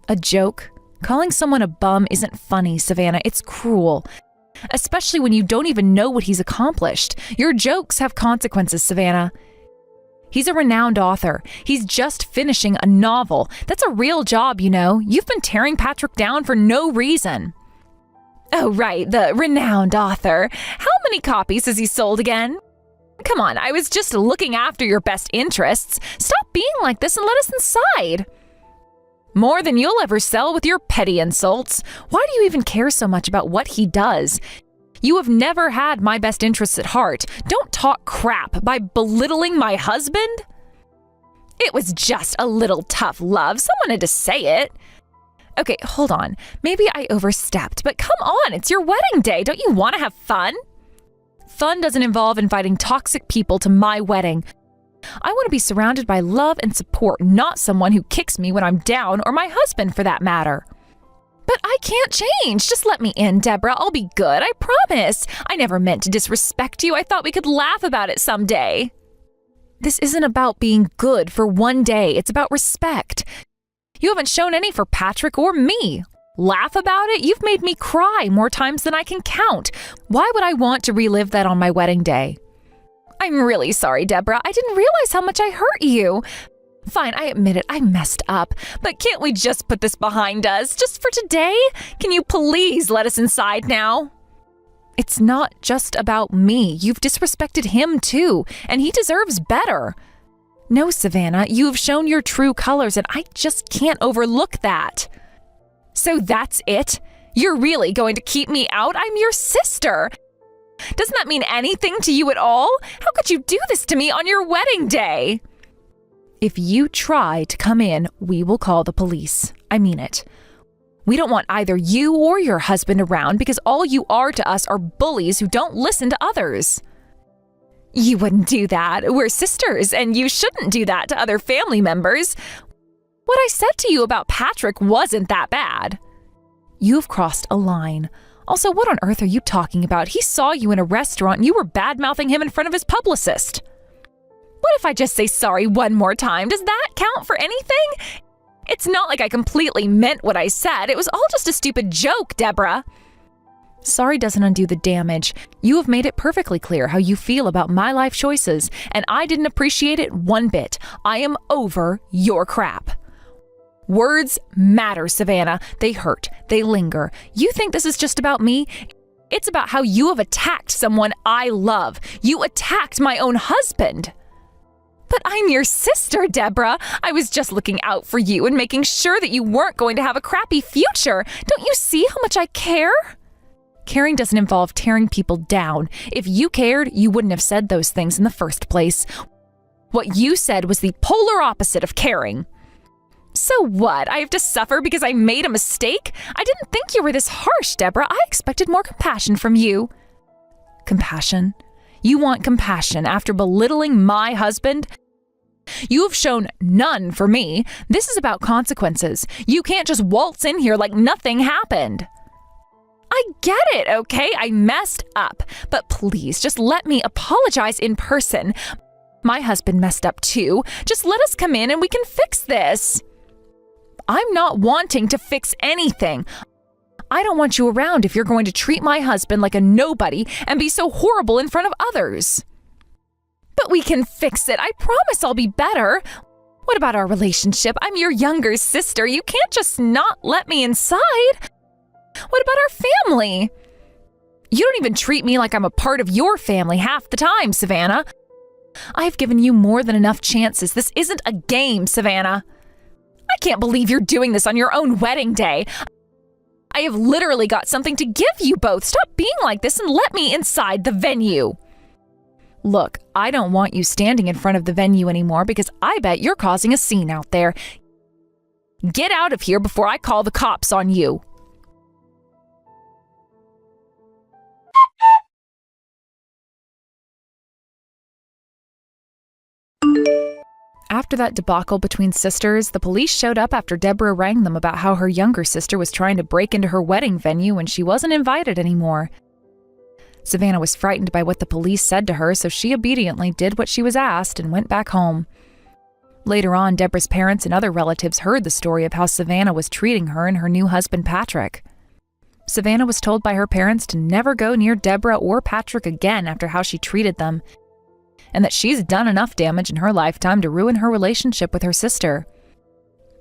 A joke? Calling someone a bum isn't funny, Savannah. It's cruel. Especially when you don't even know what he's accomplished. Your jokes have consequences, Savannah. He's a renowned author. He's just finishing a novel. That's a real job, you know. You've been tearing Patrick down for no reason. Oh, right, the renowned author. How many copies has he sold again? Come on, I was just looking after your best interests. Stop being like this and let us inside. More than you'll ever sell with your petty insults. Why do you even care so much about what he does? You have never had my best interests at heart. Don't talk crap by belittling my husband. It was just a little tough love. Someone had to say it. Okay, hold on. Maybe I overstepped, but come on, it's your wedding day. Don't you want to have fun? Fun doesn't involve inviting toxic people to my wedding. I want to be surrounded by love and support, not someone who kicks me when I'm down, or my husband for that matter. But I can't change. Just let me in, Deborah. I'll be good, I promise. I never meant to disrespect you. I thought we could laugh about it someday. This isn't about being good for one day. It's about respect. You haven't shown any for Patrick or me. Laugh about it? You've made me cry more times than I can count. Why would I want to relive that on my wedding day? I'm really sorry, Deborah. I didn't realize how much I hurt you. Fine, I admit it. I messed up. But can't we just put this behind us? Just for today? Can you please let us inside now? It's not just about me. You've disrespected him too, and he deserves better. No, Savannah, you have shown your true colors, and I just can't overlook that. So that's it? You're really going to keep me out? I'm your sister. Doesn't that mean anything to you at all? How could you do this to me on your wedding day? If you try to come in, we will call the police. I mean it. We don't want either you or your husband around because all you are to us are bullies who don't listen to others. You wouldn't do that. We're sisters, and you shouldn't do that to other family members. What I said to you about Patrick wasn't that bad. You've crossed a line. Also, what on earth are you talking about? He saw you in a restaurant and you were bad-mouthing him in front of his publicist. What if I just say sorry one more time? Does that count for anything? It's not like I completely meant what I said. It was all just a stupid joke, Deborah. Sorry doesn't undo the damage. You have made it perfectly clear how you feel about my life choices, and I didn't appreciate it one bit. I am over your crap. Words matter, Savannah. They hurt. They linger. You think this is just about me? It's about how you have attacked someone I love. You attacked my own husband. But I'm your sister, Deborah. I was just looking out for you and making sure that you weren't going to have a crappy future. Don't you see how much I care? Caring doesn't involve tearing people down. If you cared, you wouldn't have said those things in the first place. What you said was the polar opposite of caring. So what? I have to suffer because I made a mistake? I didn't think you were this harsh, Deborah. I expected more compassion from you. Compassion? You want compassion after belittling my husband? You have shown none for me. This is about consequences. You can't just waltz in here like nothing happened. I get it, okay? I messed up. But please, just let me apologize in person. My husband messed up too. Just let us come in and we can fix this. I'm not wanting to fix anything. I don't want you around if you're going to treat my husband like a nobody and be so horrible in front of others. But we can fix it. I promise I'll be better. What about our relationship? I'm your younger sister. You can't just not let me inside. What about our family? You don't even treat me like I'm a part of your family half the time, Savannah. I've given you more than enough chances. This isn't a game, Savannah. I can't believe you're doing this on your own wedding day. I have literally got something to give you both. Stop being like this and let me inside the venue. Look, I don't want you standing in front of the venue anymore because I bet you're causing a scene out there. Get out of here before I call the cops on you. After that debacle between sisters, the police showed up after Deborah rang them about how her younger sister was trying to break into her wedding venue and she wasn't invited anymore. Savannah was frightened by what the police said to her, so she obediently did what she was asked and went back home. Later on, Deborah's parents and other relatives heard the story of how Savannah was treating her and her new husband, Patrick. Savannah was told by her parents to never go near Deborah or Patrick again after how she treated them, and that she's done enough damage in her lifetime to ruin her relationship with her sister.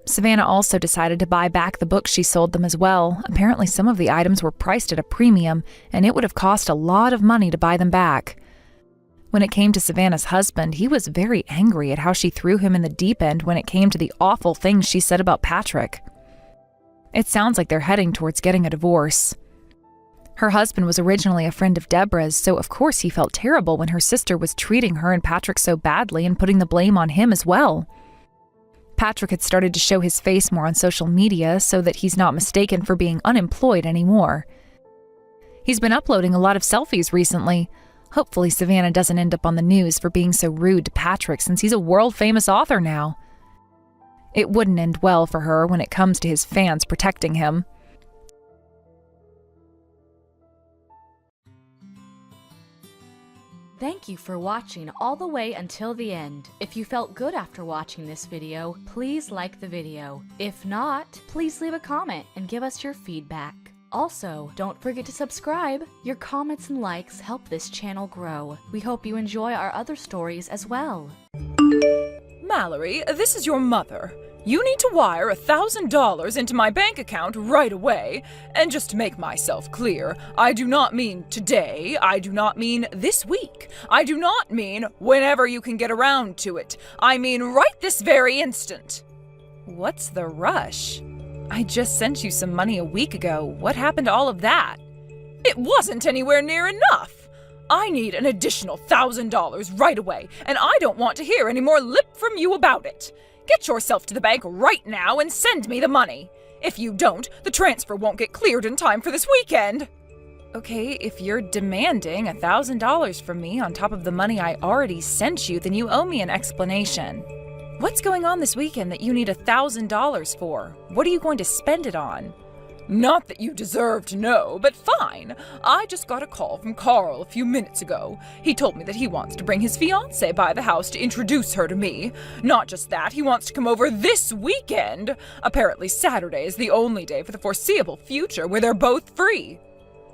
Savannah also decided to buy back the books she sold them as well. Apparently some of the items were priced at a premium, and it would have cost a lot of money to buy them back. When it came to Savannah's husband, he was very angry at how she threw him in the deep end when it came to the awful things she said about Patrick. It sounds like they're heading towards getting a divorce. Her husband was originally a friend of Deborah's, so of course he felt terrible when her sister was treating her and Patrick so badly and putting the blame on him as well. Patrick had started to show his face more on social media so that he's not mistaken for being unemployed anymore. He's been uploading a lot of selfies recently. Hopefully Savannah doesn't end up on the news for being so rude to Patrick since he's a world-famous author now. It wouldn't end well for her when it comes to his fans protecting him. Thank you for watching all the way until the end. If you felt good after watching this video, please like the video. If not, please leave a comment and give us your feedback. Also, don't forget to subscribe. Your comments and likes help this channel grow. We hope you enjoy our other stories as well. Mallory, this is your mother. You need to wire $1,000 into my bank account right away. And just to make myself clear, I do not mean today, I do not mean this week, I do not mean whenever you can get around to it. I mean right this very instant. What's the rush? I just sent you some money a week ago. What happened to all of that? It wasn't anywhere near enough. I need an additional $1,000 right away, and I don't want to hear any more lip from you about it. Get yourself to the bank right now and send me the money. If you don't, the transfer won't get cleared in time for this weekend. Okay, if you're demanding $1,000 from me on top of the money I already sent you, then you owe me an explanation. What's going on this weekend that you need $1,000 for? What are you going to spend it on? Not that you deserve to know, but fine. I just got a call from Carl a few minutes ago. He told me that he wants to bring his fiancée by the house to introduce her to me. Not just that, he wants to come over this weekend. Apparently Saturday is the only day for the foreseeable future where they're both free.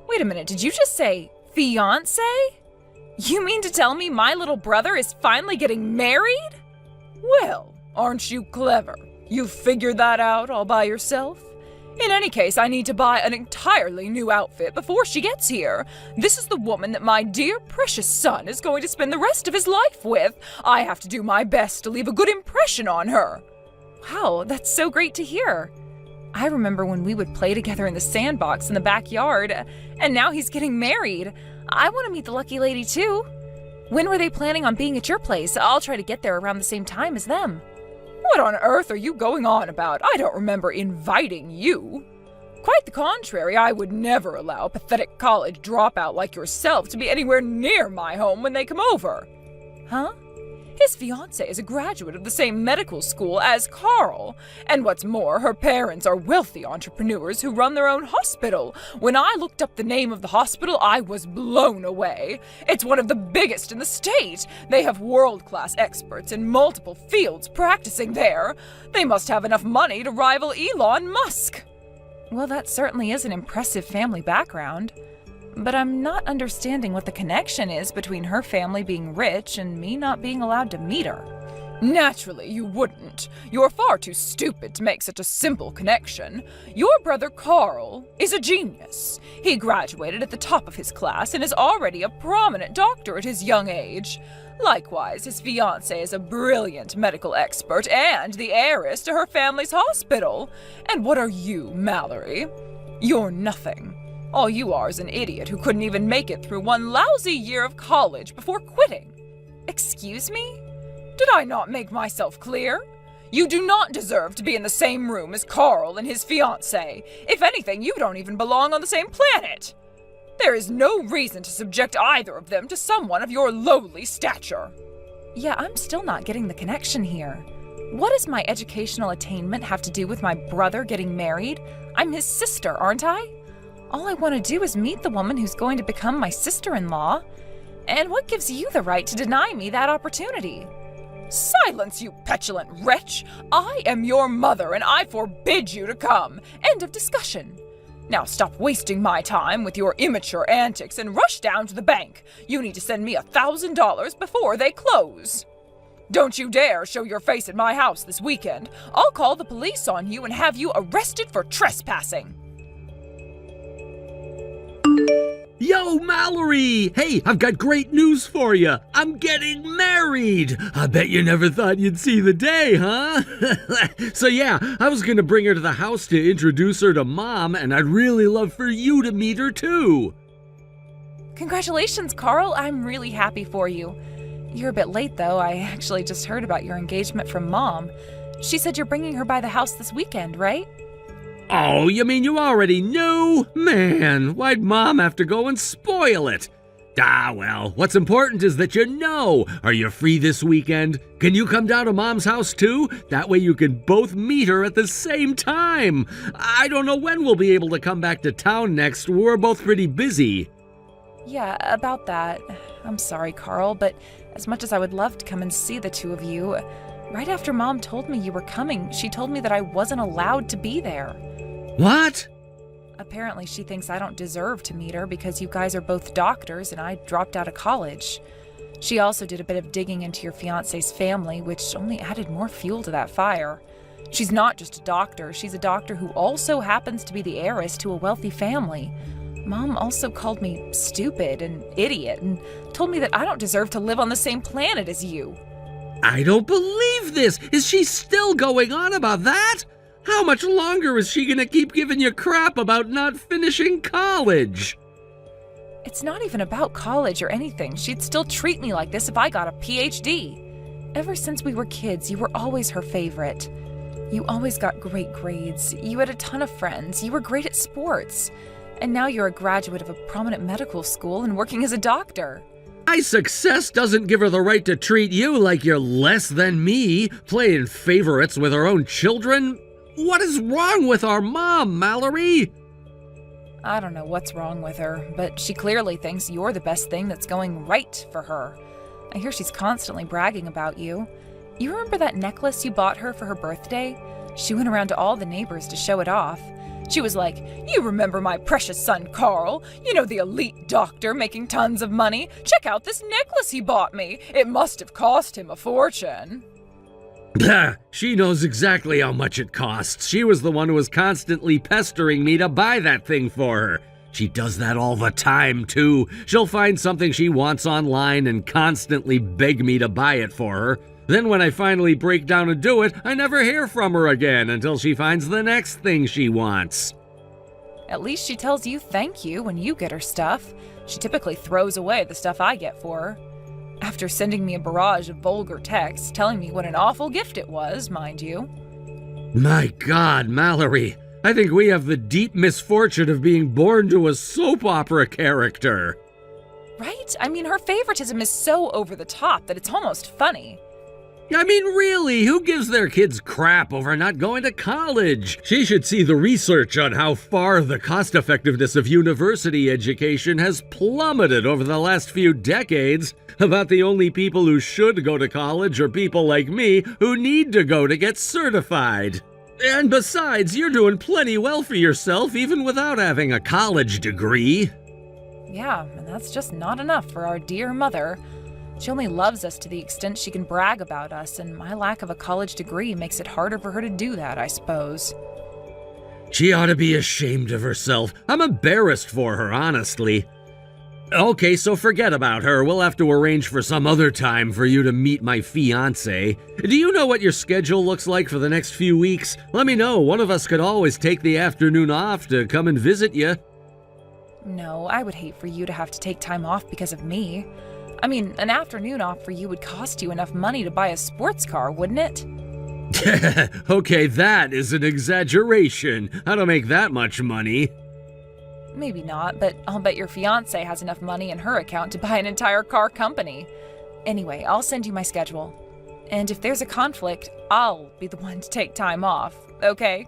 Wait a minute, did you just say fiancé? You mean to tell me my little brother is finally getting married? Well, aren't you clever? You figured that out all by yourself? In any case, I need to buy an entirely new outfit before she gets here. This is the woman that my dear precious son is going to spend the rest of his life with. I have to do my best to leave a good impression on her. Wow, that's so great to hear. I remember when we would play together in the sandbox in the backyard, and now he's getting married. I want to meet the lucky lady too. When were they planning on being at your place? I'll try to get there around the same time as them. What on earth are you going on about? I don't remember inviting you. Quite the contrary, I would never allow a pathetic college dropout like yourself to be anywhere near my home when they come over. Huh? His fiancée is a graduate of the same medical school as Carl. And what's more, her parents are wealthy entrepreneurs who run their own hospital. When I looked up the name of the hospital, I was blown away. It's one of the biggest in the state. They have world-class experts in multiple fields practicing there. They must have enough money to rival Elon Musk. Well, that certainly is an impressive family background. But I'm not understanding what the connection is between her family being rich and me not being allowed to meet her. Naturally, you wouldn't. You're far too stupid to make such a simple connection. Your brother Carl is a genius. He graduated at the top of his class and is already a prominent doctor at his young age. Likewise, his fiancée is a brilliant medical expert and the heiress to her family's hospital. And what are you, Mallory? You're nothing. All you are is an idiot who couldn't even make it through one lousy year of college before quitting. Excuse me? Did I not make myself clear? You do not deserve to be in the same room as Carl and his fiancée. If anything, you don't even belong on the same planet. There is no reason to subject either of them to someone of your lowly stature. Yeah, I'm still not getting the connection here. What does my educational attainment have to do with my brother getting married? I'm his sister, aren't I? All I want to do is meet the woman who's going to become my sister-in-law. And what gives you the right to deny me that opportunity? Silence, you petulant wretch! I am your mother, and I forbid you to come. End of discussion. Now stop wasting my time with your immature antics and rush down to the bank. You need to send me $1,000 before they close. Don't you dare show your face at my house this weekend. I'll call the police on you and have you arrested for trespassing. Yo, Yo, Mallory! Hey, I've got great news for you. I'm getting married. I bet you never thought you'd see the day, huh? So yeah, I was gonna bring her to the house to introduce her to Mom, and I'd really love for you to meet her too. Congratulations, Carl. I'm really happy for you. You're a bit late, though. I actually just heard about your engagement from Mom. She said you're bringing her by the house this weekend, right? Oh, you mean you already knew? Man, why'd Mom have to go and spoil it? Ah, well, what's important is that you know. Are you free this weekend? Can you come down to Mom's house too? That way you can both meet her at the same time. I don't know when we'll be able to come back to town next. We're both pretty busy. Yeah, about that. I'm sorry, Carl, but as much as I would love to come and see the two of you, right after Mom told me you were coming, she told me that I wasn't allowed to be there. What? Apparently, she thinks I don't deserve to meet her because you guys are both doctors and I dropped out of college. She also did a bit of digging into your fiancé's family, which only added more fuel to that fire. She's not just a doctor, she's a doctor who also happens to be the heiress to a wealthy family. Mom also called me stupid and idiot and told me that I don't deserve to live on the same planet as you. I don't believe this! Is she still going on about that? How much longer is she gonna keep giving you crap about not finishing college? It's not even about college or anything. She'd still treat me like this if I got a PhD. Ever since we were kids, you were always her favorite. You always got great grades. You had a ton of friends. You were great at sports. And now you're a graduate of a prominent medical school and working as a doctor. My success doesn't give her the right to treat you like you're less than me, playing favorites with her own children. What is wrong with our mom, Mallory? I don't know what's wrong with her, but she clearly thinks you're the best thing that's going right for her. I hear she's constantly bragging about you. You remember that necklace you bought her for her birthday? She went around to all the neighbors to show it off. She was like, "You remember my precious son Carl? You know, the elite doctor making tons of money? Check out this necklace he bought me. It must have cost him a fortune." She knows exactly how much it costs. She was the one who was constantly pestering me to buy that thing for her. She does that all the time, too. She'll find something she wants online and constantly beg me to buy it for her. Then when I finally break down and do it, I never hear from her again until she finds the next thing she wants. At least she tells you thank you when you get her stuff. She typically throws away the stuff I get for her. After sending me a barrage of vulgar texts telling me what an awful gift it was, mind you. My God, Mallory, I think we have the deep misfortune of being born to a soap opera character. Right? I mean, her favoritism is so over the top that it's almost funny. I mean, really, who gives their kids crap over not going to college? She should see the research on how far the cost-effectiveness of university education has plummeted over the last few decades. About the only people who should go to college are people like me who need to go to get certified. And besides, you're doing plenty well for yourself even without having a college degree. Yeah, and that's just not enough for our dear mother. She only loves us to the extent she can brag about us, and my lack of a college degree makes it harder for her to do that, I suppose. She ought to be ashamed of herself. I'm embarrassed for her, honestly. Okay, so forget about her. We'll have to arrange for some other time for you to meet my fiancé. Do you know what your schedule looks like for the next few weeks? Let me know. One of us could always take the afternoon off to come and visit you. No, I would hate for you to have to take time off because of me. I mean, an afternoon off for you would cost you enough money to buy a sports car, wouldn't it? Okay, that is an exaggeration. I don't make that much money. Maybe not, but I'll bet your fiancé has enough money in her account to buy an entire car company. Anyway, I'll send you my schedule. And if there's a conflict, I'll be the one to take time off, okay?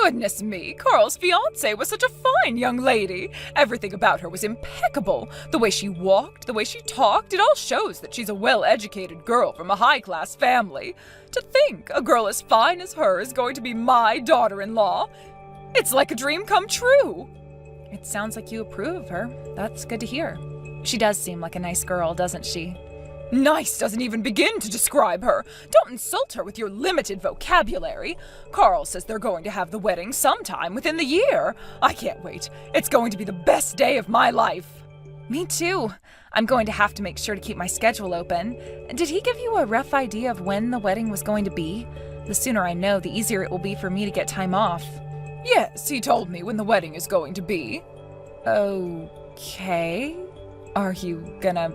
Goodness me, Carl's fiancée was such a fine young lady. Everything about her was impeccable. The way she walked, the way she talked, it all shows that she's a well-educated girl from a high-class family. To think a girl as fine as her is going to be my daughter-in-law. It's like a dream come true. It sounds like you approve of her. That's good to hear. She does seem like a nice girl, doesn't she? Nice doesn't even begin to describe her. Don't insult her with your limited vocabulary. Carl says they're going to have the wedding sometime within the year. I can't wait. It's going to be the best day of my life. Me too. I'm going to have to make sure to keep my schedule open. Did he give you a rough idea of when the wedding was going to be? The sooner I know, the easier it will be for me to get time off. Yes, he told me when the wedding is going to be. Okay. Are you gonna,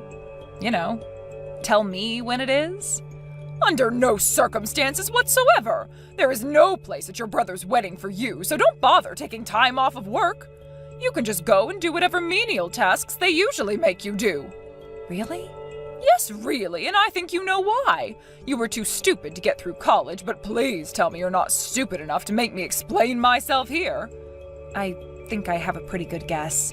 tell me when it is? Under no circumstances whatsoever. There is no place at your brother's wedding for you, so don't bother taking time off of work. You can just go and do whatever menial tasks they usually make you do. Really? Yes, really, and I think you know why. You were too stupid to get through college, but please tell me you're not stupid enough to make me explain myself here. I think I have a pretty good guess.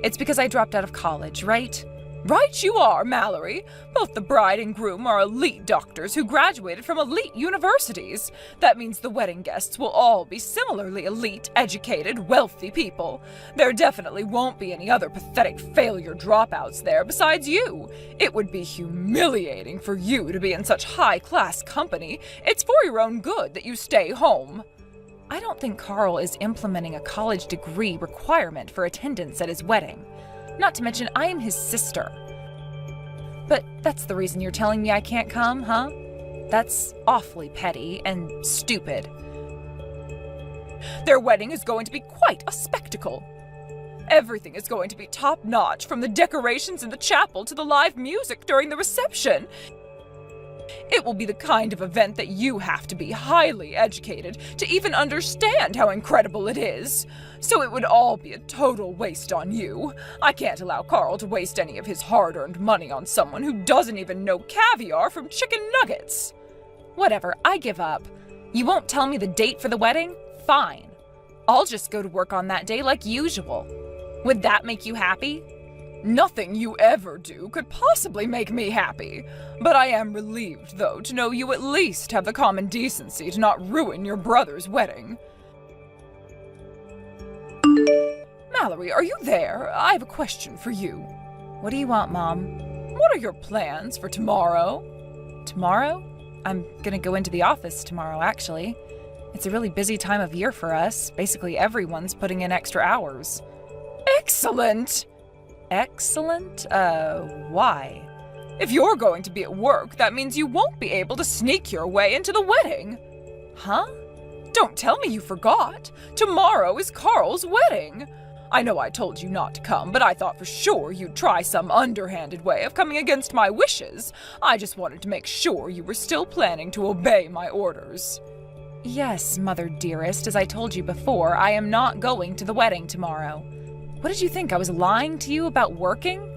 It's because I dropped out of college, right? Right you are, Mallory. Both the bride and groom are elite doctors who graduated from elite universities. That means the wedding guests will all be similarly elite, educated, wealthy people. There definitely won't be any other pathetic failure dropouts there besides you. It would be humiliating for you to be in such high-class company. It's for your own good that you stay home. I don't think Carl is implementing a college degree requirement for attendance at his wedding. Not to mention, I am his sister. But that's the reason you're telling me I can't come, huh? That's awfully petty and stupid. Their wedding is going to be quite a spectacle. Everything is going to be top-notch, from the decorations in the chapel to the live music during the reception. It will be the kind of event that you have to be highly educated to even understand how incredible it is. So it would all be a total waste on you. I can't allow Carl to waste any of his hard-earned money on someone who doesn't even know caviar from chicken nuggets. Whatever, I give up. You won't tell me the date for the wedding? Fine. I'll just go to work on that day like usual. Would that make you happy? Nothing you ever do could possibly make me happy. But I am relieved, though, to know you at least have the common decency to not ruin your brother's wedding. Mallory, are you there? I have a question for you. What do you want, Mom? What are your plans for tomorrow? Tomorrow? I'm gonna go into the office tomorrow, actually. It's a really busy time of year for us. Basically, everyone's putting in extra hours. Excellent! Excellent? Why? If you're going to be at work, that means you won't be able to sneak your way into the wedding. Huh? Don't tell me you forgot. Tomorrow is Carl's wedding. I know I told you not to come, but I thought for sure you'd try some underhanded way of coming against my wishes. I just wanted to make sure you were still planning to obey my orders. Yes, Mother dearest, as I told you before, I am not going to the wedding tomorrow. What did you think, I was lying to you about working?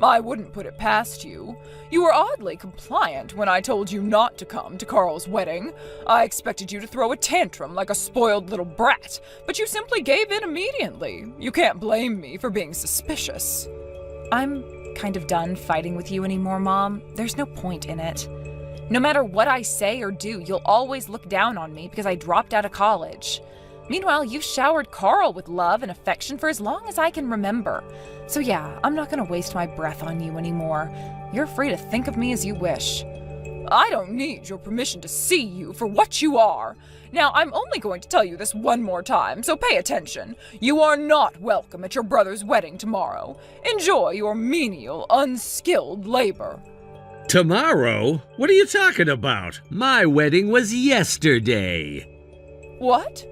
I wouldn't put it past you. You were oddly compliant when I told you not to come to Carl's wedding. I expected you to throw a tantrum like a spoiled little brat, but you simply gave in immediately. You can't blame me for being suspicious. I'm kind of done fighting with you anymore, Mom. There's no point in it. No matter what I say or do, you'll always look down on me because I dropped out of college. Meanwhile, you showered Carl with love and affection for as long as I can remember. So yeah, I'm not gonna waste my breath on you anymore. You're free to think of me as you wish. I don't need your permission to see you for what you are. Now, I'm only going to tell you this one more time, so pay attention. You are not welcome at your brother's wedding tomorrow. Enjoy your menial, unskilled labor. Tomorrow? What are you talking about? My wedding was yesterday. What?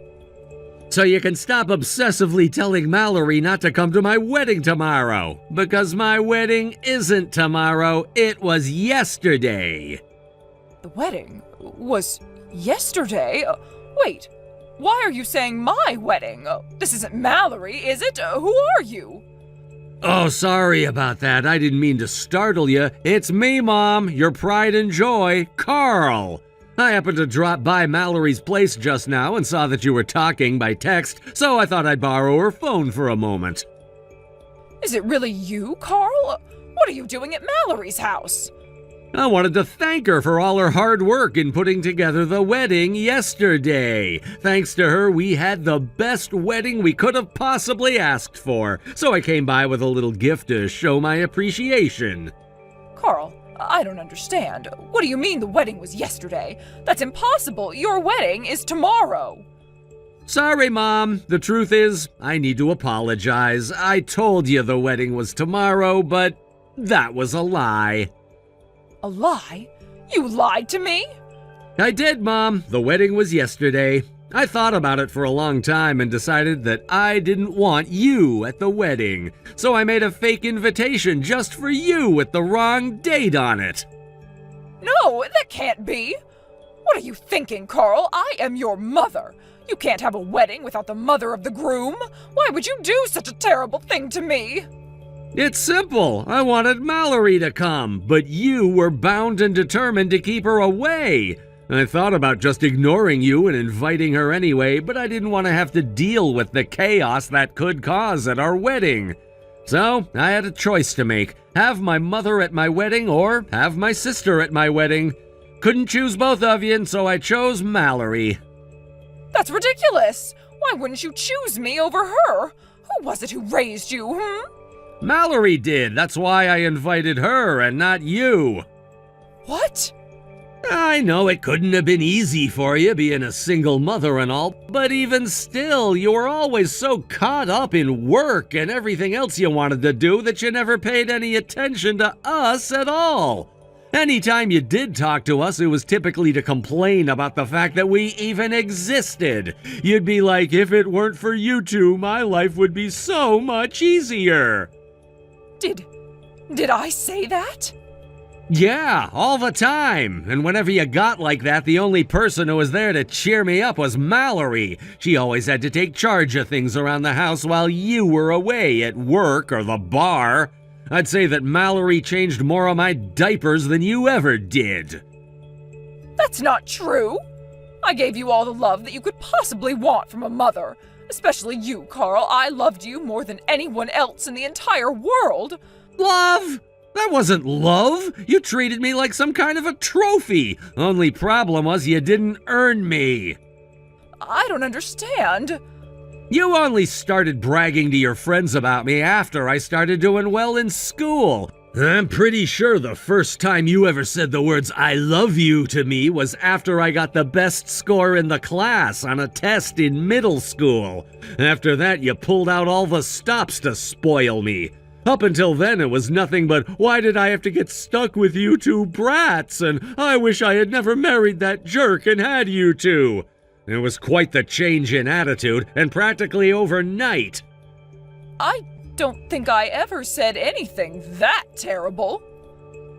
So you can stop obsessively telling Mallory not to come to my wedding tomorrow, because my wedding isn't tomorrow, it was yesterday. The wedding was yesterday? Wait, why are you saying my wedding? This isn't Mallory, is it? Who are you? Oh, sorry about that. I didn't mean to startle you. It's me, Mom, your pride and joy, Carl. I happened to drop by Mallory's place just now and saw that you were talking by text, so I thought I'd borrow her phone for a moment. Is it really you, Carl? What are you doing at Mallory's house? I wanted to thank her for all her hard work in putting together the wedding yesterday. Thanks to her, we had the best wedding we could have possibly asked for, so I came by with a little gift to show my appreciation. Carl, I don't understand. What do you mean the wedding was yesterday? That's impossible. Your wedding is tomorrow. Sorry, Mom. The truth is, I need to apologize. I told you the wedding was tomorrow, but that was a lie. A lie? You lied to me? I did, Mom. The wedding was yesterday. I thought about it for a long time and decided that I didn't want you at the wedding. So I made a fake invitation just for you with the wrong date on it. No, that can't be. What are you thinking, Carl? I am your mother. You can't have a wedding without the mother of the groom. Why would you do such a terrible thing to me? It's simple. I wanted Mallory to come, but you were bound and determined to keep her away. I thought about just ignoring you and inviting her anyway, but I didn't want to have to deal with the chaos that could cause at our wedding. So, I had a choice to make. Have my mother at my wedding or have my sister at my wedding. Couldn't choose both of you, and so I chose Mallory. That's ridiculous. Why wouldn't you choose me over her? Who was it who raised you, Mallory did. That's why I invited her and not you. What? I know it couldn't have been easy for you being a single mother and all, but even still, you were always so caught up in work and everything else you wanted to do that you never paid any attention to us at all. Anytime you did talk to us, it was typically to complain about the fact that we even existed. You'd be like, if it weren't for you two, my life would be so much easier. Did I say that? Yeah, all the time. And whenever you got like that, the only person who was there to cheer me up was Mallory. She always had to take charge of things around the house while you were away at work or the bar. I'd say that Mallory changed more of my diapers than you ever did. That's not true. I gave you all the love that you could possibly want from a mother. Especially you, Carl. I loved you more than anyone else in the entire world. Love? That wasn't love. You treated me like some kind of a trophy. Only problem was you didn't earn me. I don't understand. You only started bragging to your friends about me after I started doing well in school. I'm pretty sure the first time you ever said the words "I love you" to me was after I got the best score in the class on a test in middle school. After that, you pulled out all the stops to spoil me. Up until then, it was nothing but, why did I have to get stuck with you two brats? And I wish I had never married that jerk and had you two. It was quite the change in attitude, and practically overnight. I don't think I ever said anything that terrible.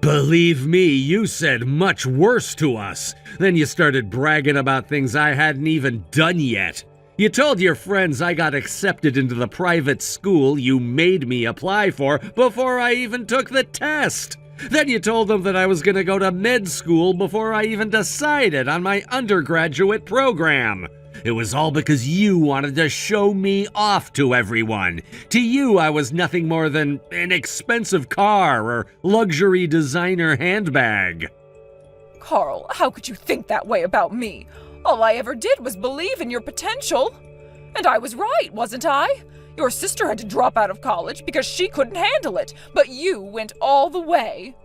Believe me, you said much worse to us. Then you started bragging about things I hadn't even done yet. You told your friends I got accepted into the private school you made me apply for before I even took the test. Then you told them that I was going to go to med school before I even decided on my undergraduate program. It was all because you wanted to show me off to everyone. To you, I was nothing more than an expensive car or luxury designer handbag. Carl, how could you think that way about me? All I ever did was believe in your potential. And I was right, wasn't I? Your sister had to drop out of college because she couldn't handle it, but you went all the way.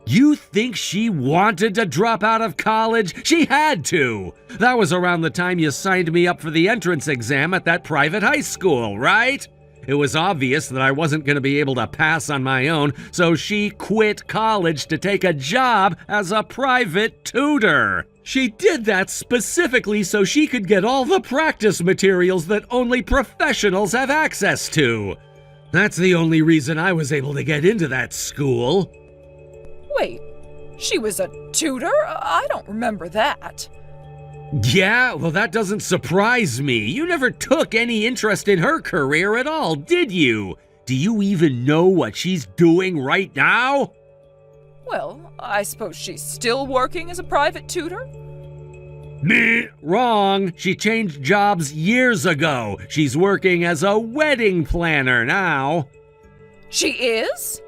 You think she wanted to drop out of college? She had to! That was around the time you signed me up for the entrance exam at that private high school, right? It was obvious that I wasn't going to be able to pass on my own, so she quit college to take a job as a private tutor. She did that specifically so she could get all the practice materials that only professionals have access to. That's the only reason I was able to get into that school. Wait, she was a tutor? I don't remember that. Yeah, well, that doesn't surprise me. You never took any interest in her career at all, did you? Do you even know what she's doing right now? Well, I suppose she's still working as a private tutor? Meh, wrong. She changed jobs years ago. She's working as a wedding planner now. She is?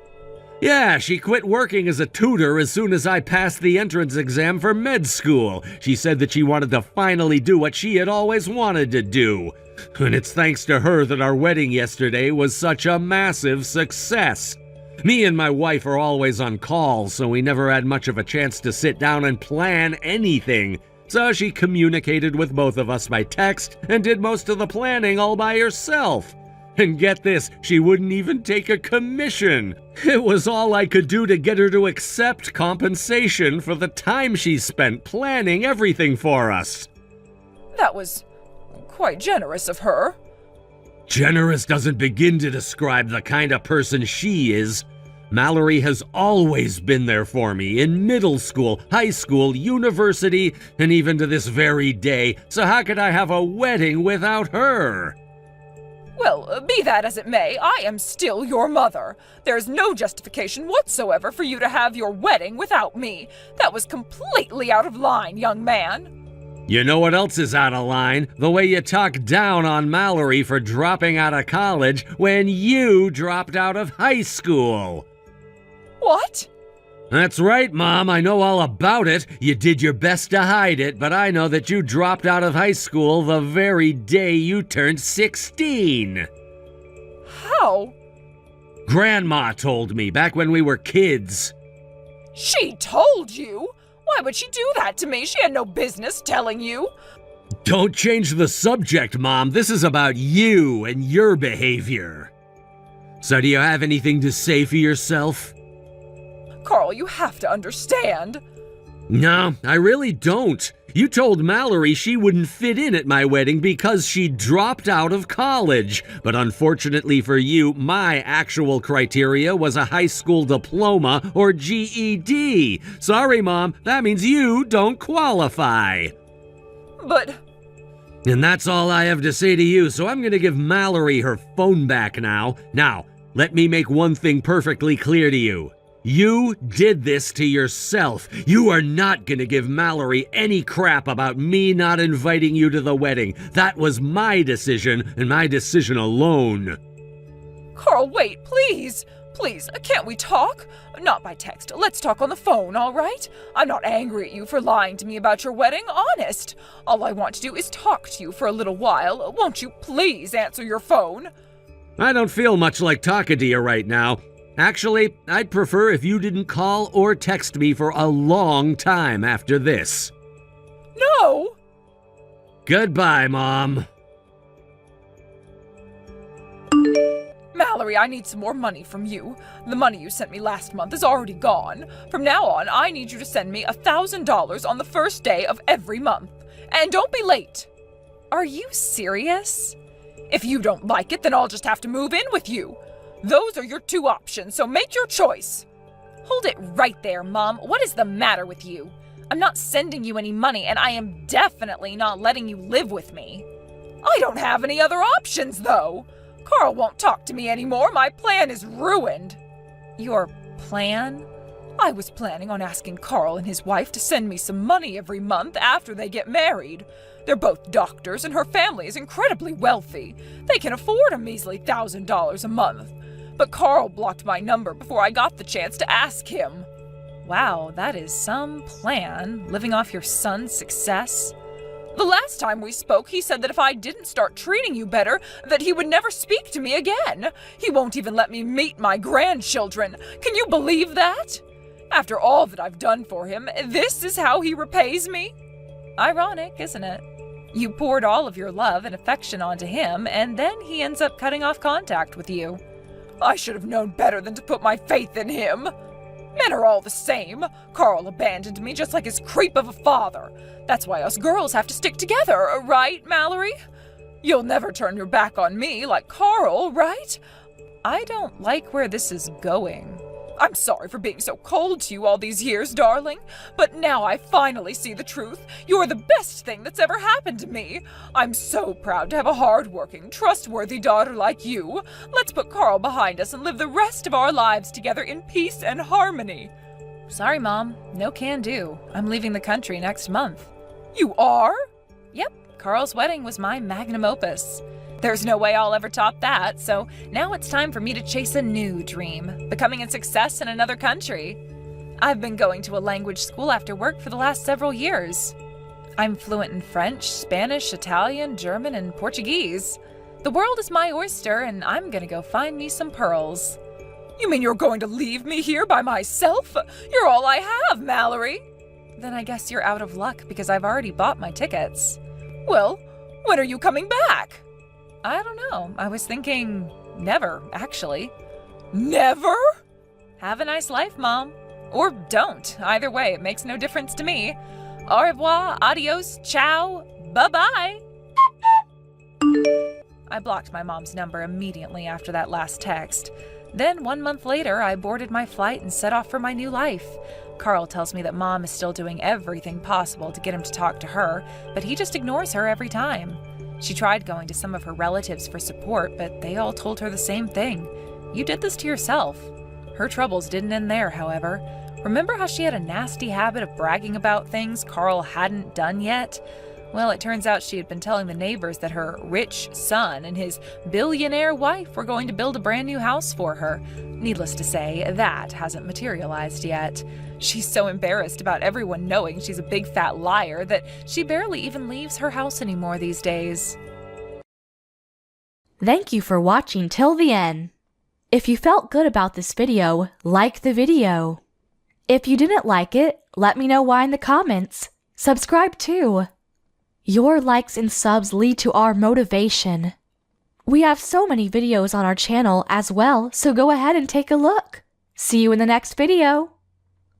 Yeah, she quit working as a tutor as soon as I passed the entrance exam for med school. She said that she wanted to finally do what she had always wanted to do. And it's thanks to her that our wedding yesterday was such a massive success. Me and my wife are always on call, so we never had much of a chance to sit down and plan anything. So she communicated with both of us by text and did most of the planning all by herself. And get this, she wouldn't even take a commission. It was all I could do to get her to accept compensation for the time she spent planning everything for us. That was quite generous of her. Generous doesn't begin to describe the kind of person she is. Mallory has always been there for me in middle school, high school, university, and even to this very day. So how could I have a wedding without her? Well, be that as it may, I am still your mother. There's no justification whatsoever for you to have your wedding without me. That was completely out of line, young man. You know what else is out of line? The way you talk down on Mallory for dropping out of college when you dropped out of high school. What? That's right, Mom. I know all about it. You did your best to hide it, but I know that you dropped out of high school the very day you turned 16. How? Grandma told me back when we were kids. She told you? Why would she do that to me? She had no business telling you. Don't change the subject, Mom. This is about you and your behavior. So do you have anything to say for yourself? Carl, you have to understand. No, I really don't. You told Mallory she wouldn't fit in at my wedding because she dropped out of college. But unfortunately for you, my actual criteria was a high school diploma or GED. Sorry, Mom, that means you don't qualify. But... And that's all I have to say to you, so I'm gonna give Mallory her phone back now. Now, let me make one thing perfectly clear to you. You did this to yourself. You are not gonna give Mallory any crap about me not inviting you to the wedding. That was my decision, and my decision alone. Carl, wait, please. Please, can't we talk? Not by text. Let's talk on the phone, all right? I'm not angry at you for lying to me about your wedding, honest. All I want to do is talk to you for a little while. Won't you please answer your phone? I don't feel much like talking to you right now. Actually, I'd prefer if you didn't call or text me for a long time after this. No! Goodbye, Mom. Mallory, I need some more money from you. The money you sent me last month is already gone. From now on, I need you to send me $1,000 on the first day of every month. And don't be late. Are you serious? If you don't like it, then I'll just have to move in with you. Those are your two options, so make your choice. Hold it right there, Mom. What is the matter with you? I'm not sending you any money, and I am definitely not letting you live with me. I don't have any other options, though. Carl won't talk to me anymore. My plan is ruined. Your plan? I was planning on asking Carl and his wife to send me some money every month after they get married. They're both doctors, and her family is incredibly wealthy. They can afford a measly $1,000 a month. But Carl blocked my number before I got the chance to ask him. Wow, that is some plan, living off your son's success. The last time we spoke, he said that if I didn't start treating you better, that he would never speak to me again. He won't even let me meet my grandchildren. Can you believe that? After all that I've done for him, this is how he repays me? Ironic, isn't it? You poured all of your love and affection onto him, and then he ends up cutting off contact with you. I should have known better than to put my faith in him. Men are all the same. Carl abandoned me just like his creep of a father. That's why us girls have to stick together, right, Mallory? You'll never turn your back on me like Carl, right? I don't like where this is going. I'm sorry for being so cold to you all these years, darling, but now I finally see the truth. You're the best thing that's ever happened to me. I'm so proud to have a hard-working, trustworthy daughter like you. Let's put Carl behind us and live the rest of our lives together in peace and harmony. Sorry, Mom. No can do. I'm leaving the country next month. You are? Yep. Carl's wedding was my magnum opus. There's no way I'll ever top that, so now it's time for me to chase a new dream, becoming a success in another country. I've been going to a language school after work for the last several years. I'm fluent in French, Spanish, Italian, German, and Portuguese. The world is my oyster, and I'm gonna go find me some pearls. You mean you're going to leave me here by myself? You're all I have, Mallory. Then I guess you're out of luck because I've already bought my tickets. Well, when are you coming back? I don't know. I was thinking never, actually. Never? Have a nice life, Mom. Or don't. Either way, it makes no difference to me. Au revoir, adios, ciao, bye-bye. I blocked my mom's number immediately after that last text. Then 1 month later, I boarded my flight and set off for my new life. Carl tells me that Mom is still doing everything possible to get him to talk to her, but he just ignores her every time. She tried going to some of her relatives for support, but they all told her the same thing. You did this to yourself. Her troubles didn't end there, however. Remember how she had a nasty habit of bragging about things Carl hadn't done yet? Well, it turns out she had been telling the neighbors that her rich son and his billionaire wife were going to build a brand new house for her. Needless to say, that hasn't materialized yet. She's so embarrassed about everyone knowing she's a big fat liar that she barely even leaves her house anymore these days. Thank you for watching till the end. If you felt good about this video, like the video. If you didn't like it, let me know why in the comments. Subscribe too. Your likes and subs lead to our motivation. We have so many videos on our channel as well, so go ahead and take a look. See you in the next video.